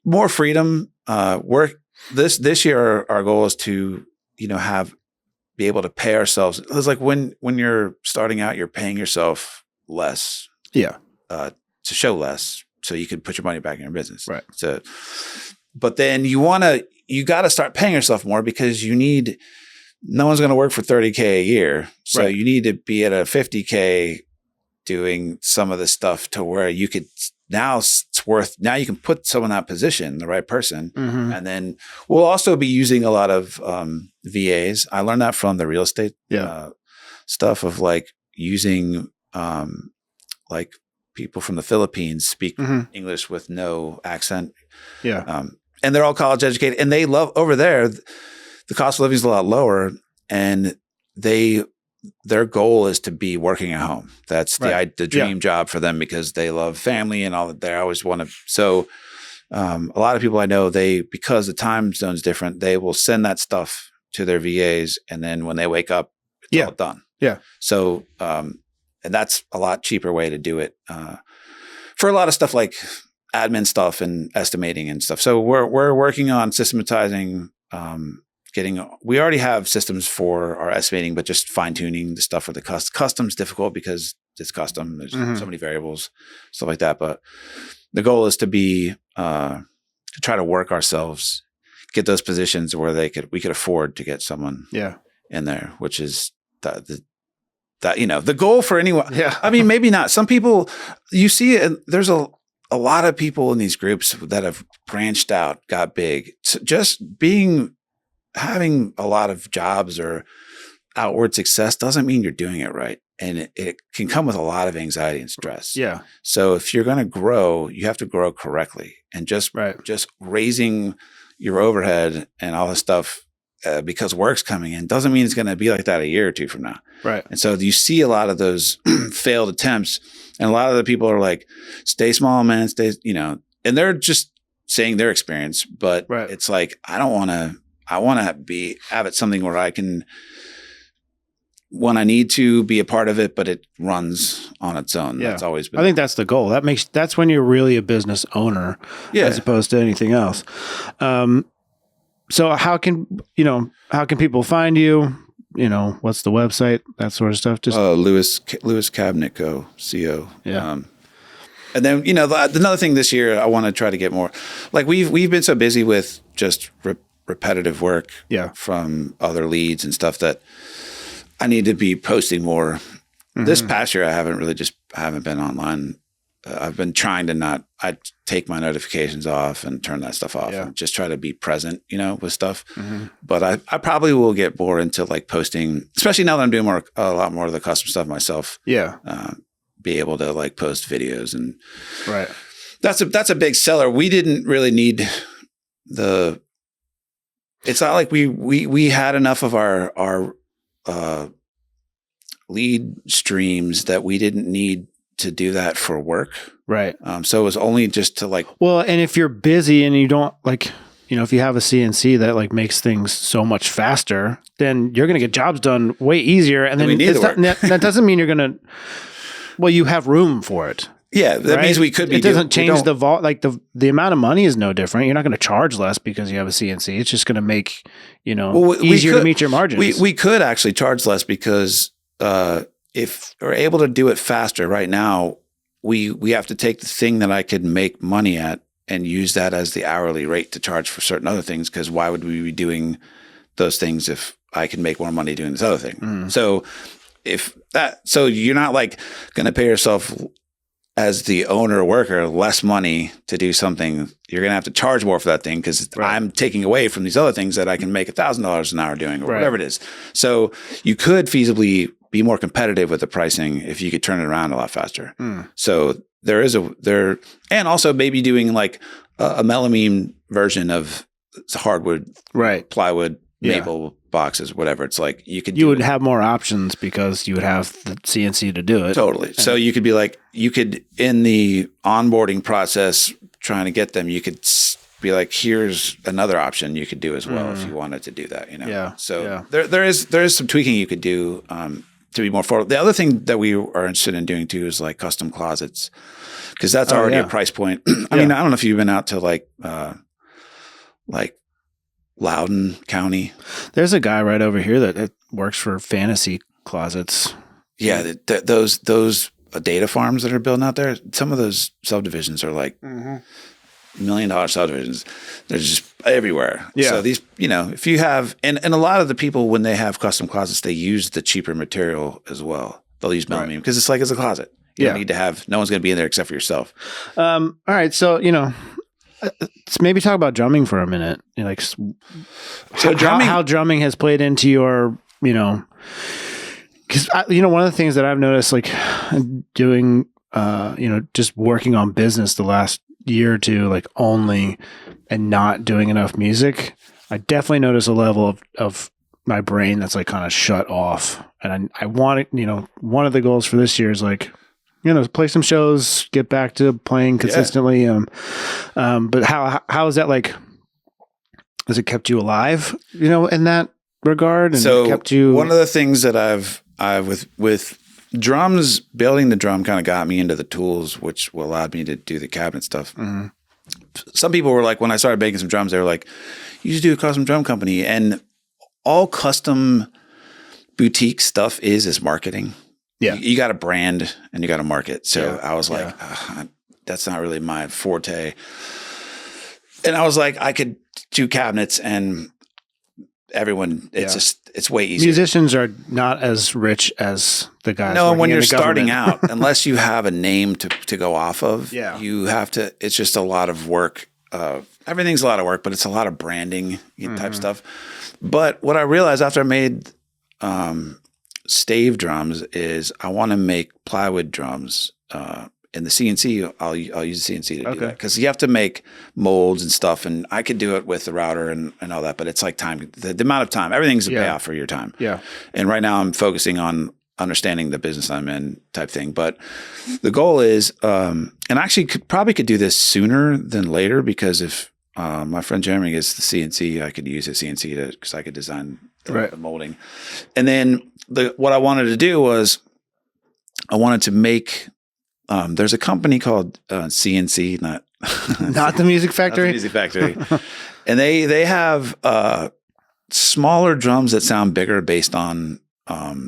Speaker 2: more freedom. Work this year. Our goal is to, you know, be able to pay ourselves. It's like when you're starting out, you're paying yourself less. To show less, so you can put your money back in your business. Right. So, but then you got to start paying yourself more because no one's going to work for $30K a year. So you need to be at a $50K doing some of the stuff to where you could, now you can put someone in that position, the right person. And then we'll also be using a lot of VAs. I learned that from the real estate stuff of like using like people from the Philippines speak English with no accent. And they're all college educated, and they love over there. The cost of living is a lot lower, and their goal is to be working at home. That's the dream job for them because they love family and all that. They always want to. So a lot of people I know, because the time zone's different, they will send that stuff to their VAs, and then when they wake up, it's all done. So and that's a lot cheaper way to do it for a lot of stuff like admin stuff and estimating and stuff. So we're working on systematizing. We already have systems for our estimating, but just fine tuning the stuff for the custom's difficult because it's custom. There's so many variables, stuff like that. But the goal is to be to try to work ourselves, get those positions where we could afford to get someone in there, which is that you know, the goal for anyone. I mean, maybe not. Some people you see it. There's a lot of people in these groups that have branched out, got big. So just having a lot of jobs or outward success doesn't mean you're doing it right. And it can come with a lot of anxiety and stress. So if you're going to grow, you have to grow correctly, and just raising your overhead and all this stuff because work's coming in doesn't mean it's going to be like that a year or two from now. And so you see a lot of those failed attempts, and a lot of the people are like, stay small, man, you know, and they're just saying their experience, but it's like, I want to have it something where I can, when I need to, be a part of it, but it runs on its own. That's always been.
Speaker 1: I think that's the goal. That's when you're really a business owner as opposed to anything else. So how can people find you? You know, what's the website, that sort of stuff? Just
Speaker 2: Lewis Cabinet Co. And then, you know, another thing this year, I want to try to get more, like we've been so busy with just repetitive work from other leads and stuff that I need to be posting more. This past year, I haven't been online. I've been trying to I take my notifications off and turn that stuff off and just try to be present, you know, with stuff. But I probably will get more into like posting, especially now that I'm doing a lot more of the custom stuff myself. Be able to like post videos and that's a big seller. We didn't really need it's not like we had enough of our lead streams that we didn't need to do that for work. So it was only just to like,
Speaker 1: well, and if you're busy and you don't like, you know, if you have a CNC that like makes things so much faster, then you're going to get jobs done way easier. And then that doesn't mean you're going to, well, you have room for it.
Speaker 2: That means we could be.
Speaker 1: It doesn't change the amount of money is no different. You're not going to charge less because you have a CNC. It's just going to make, you know, easier to meet your margins.
Speaker 2: We could actually charge less because if we're able to do it faster right now, we have to take the thing that I could make money at and use that as the hourly rate to charge for certain other things. Because why would we be doing those things if I can make more money doing this other thing? So so you're not like going to pay yourself as the owner or worker less money to do something. You're going to have to charge more for that thing because I'm taking away from these other things that I can make $1,000 an hour doing or whatever it is. So you could feasibly be more competitive with the pricing if you could turn it around a lot faster. So and also maybe doing like a melamine version of hardwood,
Speaker 1: right?
Speaker 2: Plywood, maple boxes, whatever. It's like
Speaker 1: you would have more options because you would have the CNC to do it.
Speaker 2: Totally. So you could be like, in the onboarding process, trying to get them, you could be like, here's another option you could do as well if you wanted to do that,
Speaker 1: Yeah.
Speaker 2: So there is some tweaking you could do to be more affordable. The other thing that we are interested in doing too is like custom closets, because that's already a price point. I mean, I don't know if you've been out to like Loudoun County.
Speaker 1: There's a guy right over here that works for Fantasy Closets.
Speaker 2: Yeah, those data farms that are building out there. Some of those subdivisions are like $1 million subdivisions. They're just everywhere.
Speaker 1: Yeah.
Speaker 2: So these, if you have, and a lot of the people when they have custom closets, they use the cheaper material as well. They'll use melamine because it's a closet. You don't need to have. No one's going to be in there except for yourself.
Speaker 1: All right, so let's maybe talk about drumming for a minute. How drumming has played into your, because one of the things that I've noticed, like doing, just working on business the last year or two, like only and not doing enough music, I definitely notice a level of my brain that's like kind of shut off. And I want it, one of the goals for this year is like, play some shows, get back to playing consistently. But how is that like? Has it kept you alive? In that regard, and
Speaker 2: so
Speaker 1: kept you.
Speaker 2: One of the things that I've with drums, building the drum kind of got me into the tools, which allowed me to do the cabinet stuff. Mm-hmm. Some people were like, when I started making some drums, they were like, "You should do a custom drum company," and all custom boutique stuff is marketing.
Speaker 1: Yeah.
Speaker 2: You got a brand and you got to market. So I was like, that's not really my forte. And I was like, I could do cabinets and everyone, it's way easier.
Speaker 1: Musicians are not as rich as the guys.
Speaker 2: No, when you're starting out, unless you have a name to go off of, you have to, it's just a lot of work. Everything's a lot of work, but it's a lot of branding type stuff. But what I realized after I made, stave drums is I want to make plywood drums. In the CNC, I'll use the CNC to do that because you have to make molds and stuff, and I could do it with the router and all that, but it's like time, the amount of time, everything's a payoff for your time.
Speaker 1: Yeah.
Speaker 2: And right now I'm focusing on understanding the business I'm in type thing. But the goal is, and I actually probably could do this sooner than later because if my friend Jeremy gets the CNC, I could use a CNC because I could design the molding. And then what I wanted to do was I wanted to make, there's a company called CNC, not
Speaker 1: the Music Factory.
Speaker 2: Not the Music Factory. And they have smaller drums that sound bigger based on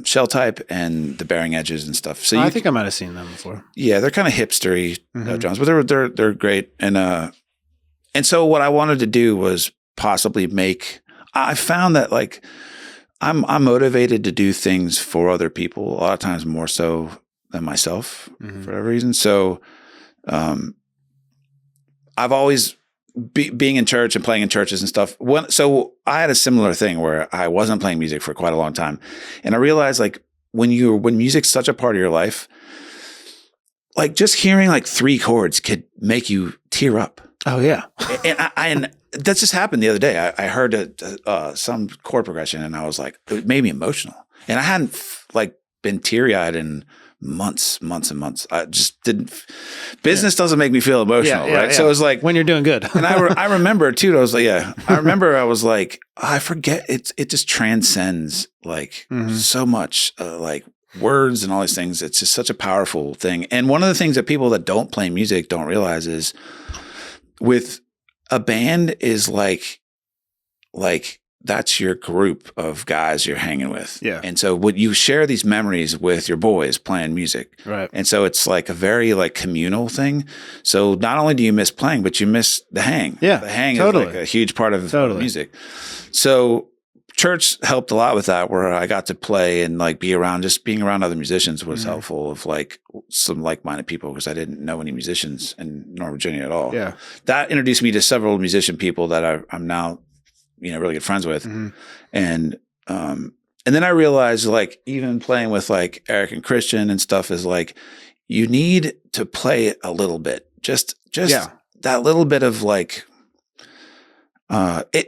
Speaker 2: shell type and the bearing edges and stuff. So
Speaker 1: I think I might have seen them before.
Speaker 2: Yeah, they're kind of hipstery drums, but they're great. And so what I wanted to do was possibly make. I found that like I'm motivated to do things for other people a lot of times more so than myself for whatever reason. So I've always being in church and playing in churches and stuff. So I had a similar thing where I wasn't playing music for quite a long time. And I realized like when music's such a part of your life, like just hearing like 3 chords could make you tear up.
Speaker 1: Oh yeah.
Speaker 2: And that just happened the other day. I heard some chord progression and I was like, it made me emotional. And I hadn't like been teary-eyed in months and months. I just didn't. Business doesn't make me feel emotional, right? Yeah. So it was like
Speaker 1: when you're doing good.
Speaker 2: And I remember too. I was like, I remember I was like, I forget. It just transcends like so much, like words and all these things. It's just such a powerful thing. And one of the things that people that don't play music don't realize is with a band is like that's your group of guys you're hanging with.
Speaker 1: Yeah.
Speaker 2: And so would you share these memories with your boys playing music?
Speaker 1: Right.
Speaker 2: And so it's like a very like communal thing. So not only do you miss playing, but you miss the hang.
Speaker 1: Yeah.
Speaker 2: The hang is like a huge part of music. So church helped a lot with that, where I got to play and like being around other musicians was helpful, of like some like-minded people, because I didn't know any musicians in Northern Virginia at all.
Speaker 1: Yeah.
Speaker 2: That introduced me to several musician people that I'm now, really good friends with. And then I realized like even playing with like Eric and Christian and stuff is like, you need to play a little bit, just that little bit of like,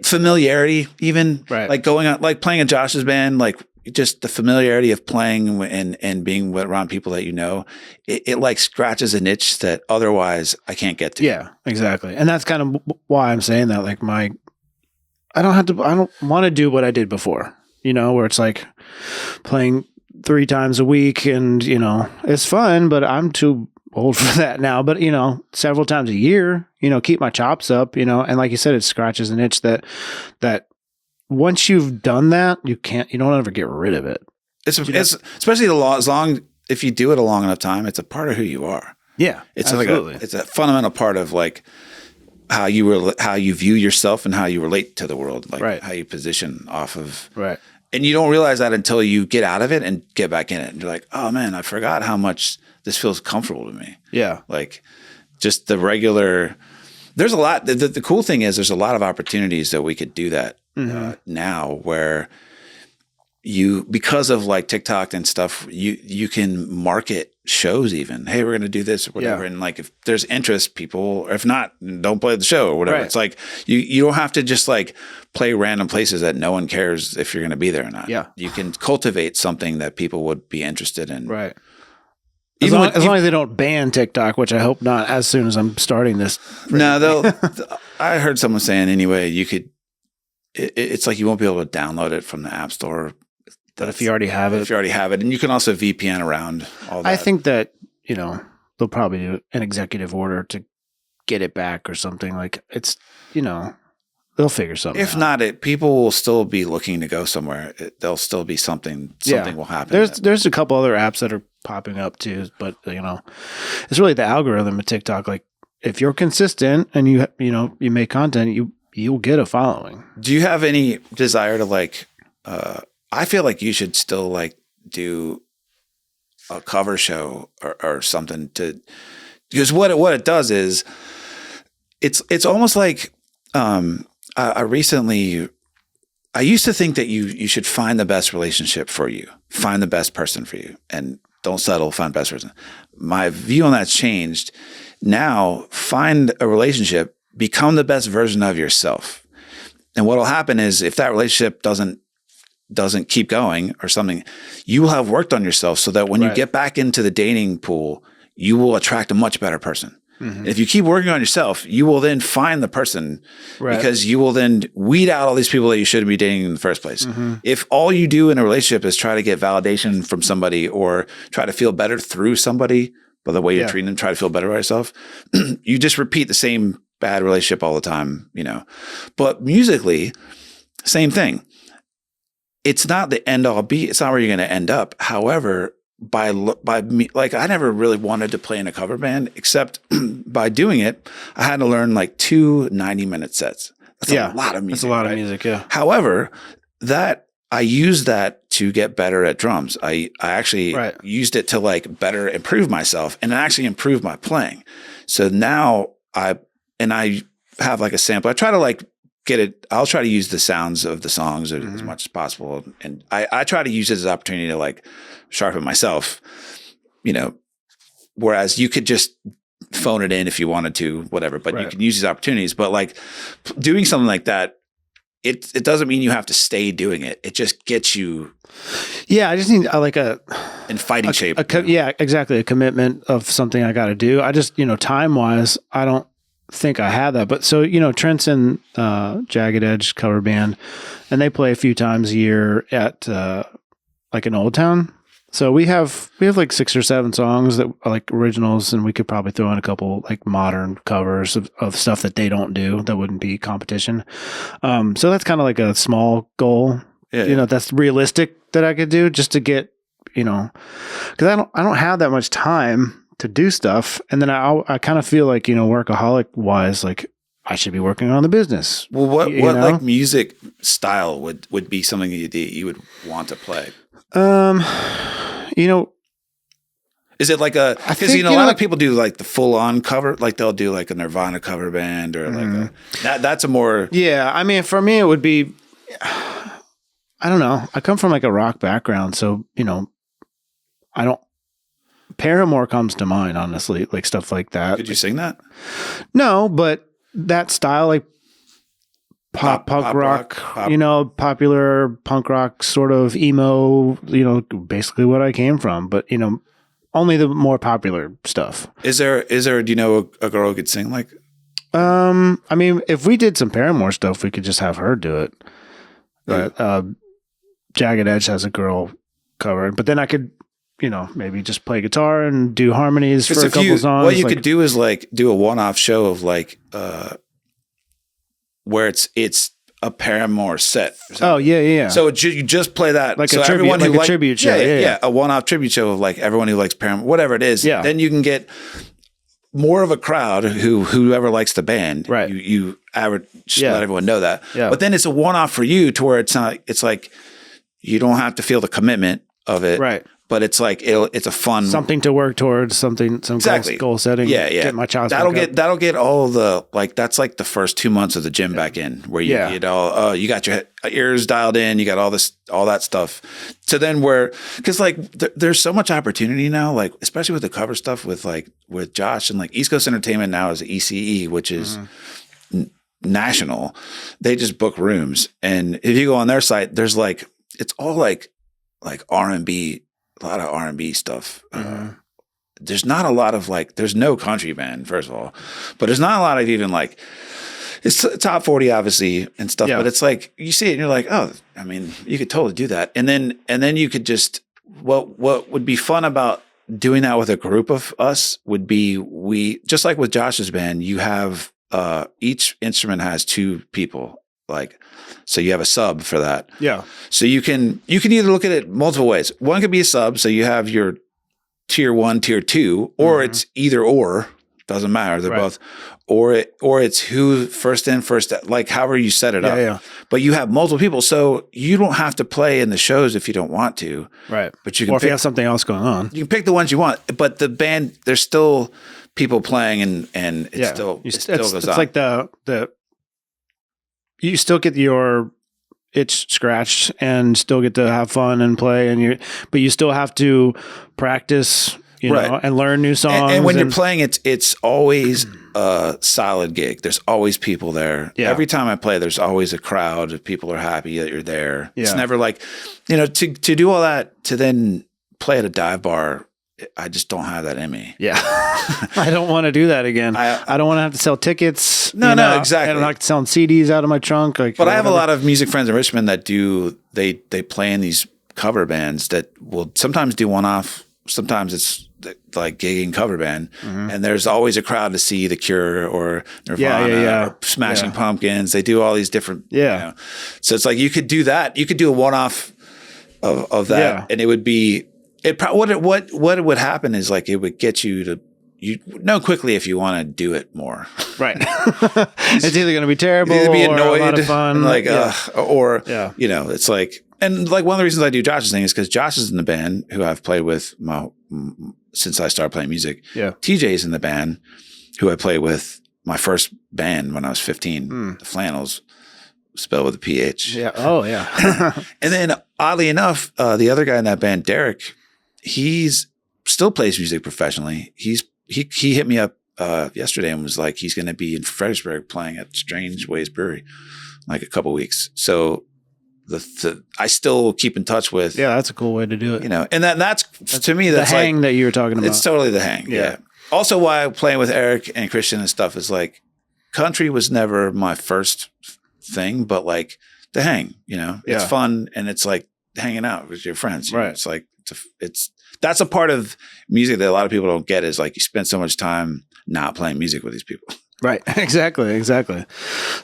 Speaker 2: familiarity, even like going on, like playing in Josh's band, like just the familiarity of playing and being around people that you know, it like scratches an itch that otherwise I can't get to.
Speaker 1: Yeah, exactly. And that's kind of why I'm saying that. Like I don't want to do what I did before, you know, where it's like playing 3 times a week and, you know, it's fun, but I'm too old for that now. But, you know, several times a year, you know, keep my chops up, you know, and like you said, it scratches an itch that once you've done that, you don't ever get rid of it.
Speaker 2: It's especially as long, if you do it a long enough time, it's a part of who you are.
Speaker 1: Yeah,
Speaker 2: it's absolutely. It's a fundamental part of like how you view yourself and how you relate to the world, like how you position off of.
Speaker 1: Right.
Speaker 2: And you don't realize that until you get out of it and get back in it. And you're like, oh man, I forgot how much this feels comfortable to me.
Speaker 1: Yeah.
Speaker 2: Like just the regular, there's a lot. The cool thing is there's a lot of opportunities that we could do that now where because of like TikTok and stuff, you can market shows even. Hey, we're going to do this or whatever. Yeah. And like, if there's interest, people, or if not, don't play the show or whatever. Right. It's like, you don't have to just like play random places that no one cares if you're going to be there or not. Yeah. You can cultivate something that people would be interested in.
Speaker 1: Right. As long as they don't ban TikTok, which I hope not as soon as I'm starting this.
Speaker 2: No, I heard someone saying anyway, it's like you won't be able to download it from the App Store.
Speaker 1: But if you already have it.
Speaker 2: And you can also VPN around all that.
Speaker 1: I think that, you know, they'll probably do an executive order to get it back or something. Like it's, you know, they'll figure something out.
Speaker 2: If not, people will still be looking to go somewhere. There'll still be something will happen.
Speaker 1: There's a couple other apps that are popping up too, but you know, it's really the algorithm of TikTok. Like if you're consistent and you make content, you'll get a following.
Speaker 2: Do you have any desire to like, I feel like you should still like do a cover show or something because what it does is it's almost like I used to think that you should find the best relationship for you, find the best person for you, and don't settle, find the best person. My view on that's changed. Now find a relationship, become the best version of yourself. And what'll happen is if that relationship doesn't keep going or something, you will have worked on yourself so that when you get back into the dating pool, you will attract a much better person. Mm-hmm. If you keep working on yourself, you will then find the person because you will then weed out all these people that you shouldn't be dating in the first place. Mm-hmm. If all you do in a relationship is try to get validation from somebody or try to feel better through somebody by the way you're treating them, try to feel better about yourself, you just repeat the same bad relationship all the time, you know. But musically, same thing. It's not the end all be. It's not where you're going to end up. However, by me, like I never really wanted to play in a cover band, except by doing it, I had to learn like 2 90-minute sets. That's a lot of music.
Speaker 1: That's a lot of music. Yeah.
Speaker 2: However, I used that to get better at drums. I actually used it to like better improve myself and actually improve my playing. So now I have like a sample. I try to like get it. I'll try to use the sounds of the songs as much as possible. And I try to use it as an opportunity to like sharpen myself, you know, whereas you could just phone it in if you wanted to, whatever, but you can use these opportunities. But like doing something like that, it doesn't mean you have to stay doing it. It just gets you.
Speaker 1: Yeah. I just need
Speaker 2: in fighting shape.
Speaker 1: Yeah, exactly. A commitment of something I got to do. I just, time wise, I don't think I have that, but so Trent's in Jagged Edge cover band, and they play a few times a year at like in Old Town. So we have like 6 or 7 songs that are like originals, and we could probably throw in a couple like modern covers of stuff that they don't do that wouldn't be competition. So that's kind of like a small goal, that's realistic that I could do just to get, because I don't have that much time to do stuff. And then I kind of feel like, workaholic wise, like I should be working on the business.
Speaker 2: Well, what like music style would be something you would want to play? Is it like because a lot of people do like the full on cover, like they'll do like a Nirvana cover band or like that's a more.
Speaker 1: Yeah. I mean, for me, it would be, I don't know. I come from like a rock background. So, I don't Paramore comes to mind, honestly, like stuff like that.
Speaker 2: Did you sing that?
Speaker 1: No, but that style, like punk rock, popular punk rock, sort of emo, basically what I came from, but only the more popular stuff.
Speaker 2: Is there, do you know a girl who could sing like?
Speaker 1: I mean, if we did some Paramore stuff, we could just have her do it. But Jagged Edge has a girl covered, but then I could, maybe just play guitar and do harmonies for a couple songs.
Speaker 2: What you could do is like do a one-off show of like, where it's a Paramore set.
Speaker 1: Oh yeah.
Speaker 2: So you just play that,
Speaker 1: like
Speaker 2: so
Speaker 1: a tribute, like a tribute show. Yeah,
Speaker 2: a one-off tribute show of like everyone who likes Paramore, whatever it is.
Speaker 1: Yeah.
Speaker 2: Then you can get more of a crowd whoever likes the band.
Speaker 1: Right.
Speaker 2: You average, let everyone know that.
Speaker 1: Yeah.
Speaker 2: But then it's a one-off for you to where it's not. It's like you don't have to feel the commitment of it.
Speaker 1: Right.
Speaker 2: But it's like it's a fun
Speaker 1: something to work towards, some goal setting.
Speaker 2: Yeah.
Speaker 1: Get my chops.
Speaker 2: That'll get all the that's like the first 2 months of the gym back in, where you get all you got your ears dialed in, you got all that stuff. So then because like there's so much opportunity now, like especially with the cover stuff with Josh and like East Coast Entertainment now is ECE, which is national. They just book rooms, and if you go on their site, there's like it's all like R&B. A lot of R&B stuff. There's not a lot of there's no country band, first of all, but there's not a lot of even it's top 40 obviously and stuff, but it's like you see it and you're like, oh, I mean, you could totally do that. And then you could just, what would be fun about doing that with a group of us would be just like with Josh's band, you have, each instrument has 2 people. So you have a sub for that.
Speaker 1: Yeah.
Speaker 2: So you can either look at it multiple ways. One could be a sub. So you have your tier 1, tier 2, or it's either or, doesn't matter. They're both, or it's who first in, first out, like however you set it up.
Speaker 1: Yeah.
Speaker 2: But you have multiple people. So you don't have to play in the shows if you don't want to.
Speaker 1: Right.
Speaker 2: But you can
Speaker 1: if you have something else going on.
Speaker 2: You can pick the ones you want. But the band, there's still people playing and it still goes on.
Speaker 1: It's like you still get your itch scratched and still get to have fun and play, but you still have to practice, and learn new songs.
Speaker 2: And when you're playing, it's always a solid gig. There's always people there.
Speaker 1: Yeah.
Speaker 2: Every time I play, there's always a crowd of people are happy that you're there.
Speaker 1: Yeah.
Speaker 2: It's never like, to do all that, to then play at a dive bar, I just don't have that in me.
Speaker 1: Yeah. I don't want to do that again. I don't want to have to sell tickets.
Speaker 2: No, exactly.
Speaker 1: I don't like selling CDs out of my trunk.
Speaker 2: But I have a lot of music friends in Richmond that they play in these cover bands that will sometimes do one-off. Sometimes it's like gigging cover band. And there's always a crowd to see The Cure or Nirvana or Smashing Pumpkins. They do all these different, So it's like you could do that. You could do a one-off of that, and it would be. What would happen is it would get you to know quickly if you want to do it more.
Speaker 1: Right. It's either going to be terrible
Speaker 2: or be annoyed,
Speaker 1: or a lot of fun.
Speaker 2: It's like, and one of the reasons I do Josh's thing is because Josh is in the band who I've played with since I started playing music.
Speaker 1: Yeah.
Speaker 2: TJ's in the band who I played with my first band when I was 15, the Flannels. Spelled with a PH.
Speaker 1: Yeah. Oh, yeah.
Speaker 2: And then oddly enough, the other guy in that band, Derek, he's still plays music professionally. He hit me up yesterday and was like, he's going to be in Fredericksburg playing at Strange Ways Brewery a couple weeks. So I still keep in touch with.
Speaker 1: Yeah, that's a cool way to do it.
Speaker 2: And that's to me, that's
Speaker 1: the hang that you were talking about.
Speaker 2: It's totally the hang. Yeah. Also, why playing with Eric and Christian and stuff is country was never my first thing, but the hang, it's fun and it's hanging out with your friends.
Speaker 1: Right.
Speaker 2: It's that's a part of music that a lot of people don't get is you spend so much time not playing music with these people.
Speaker 1: Right. Exactly.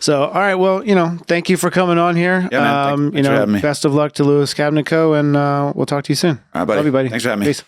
Speaker 1: So, all right. Well, thank you for coming on here.
Speaker 2: Yeah, man. Thanks for having me.
Speaker 1: Best of luck to Lewis Cabinet Co. And we'll talk to you soon.
Speaker 2: All right, buddy.
Speaker 1: Love you, buddy.
Speaker 2: Thanks for having me.
Speaker 1: Peace.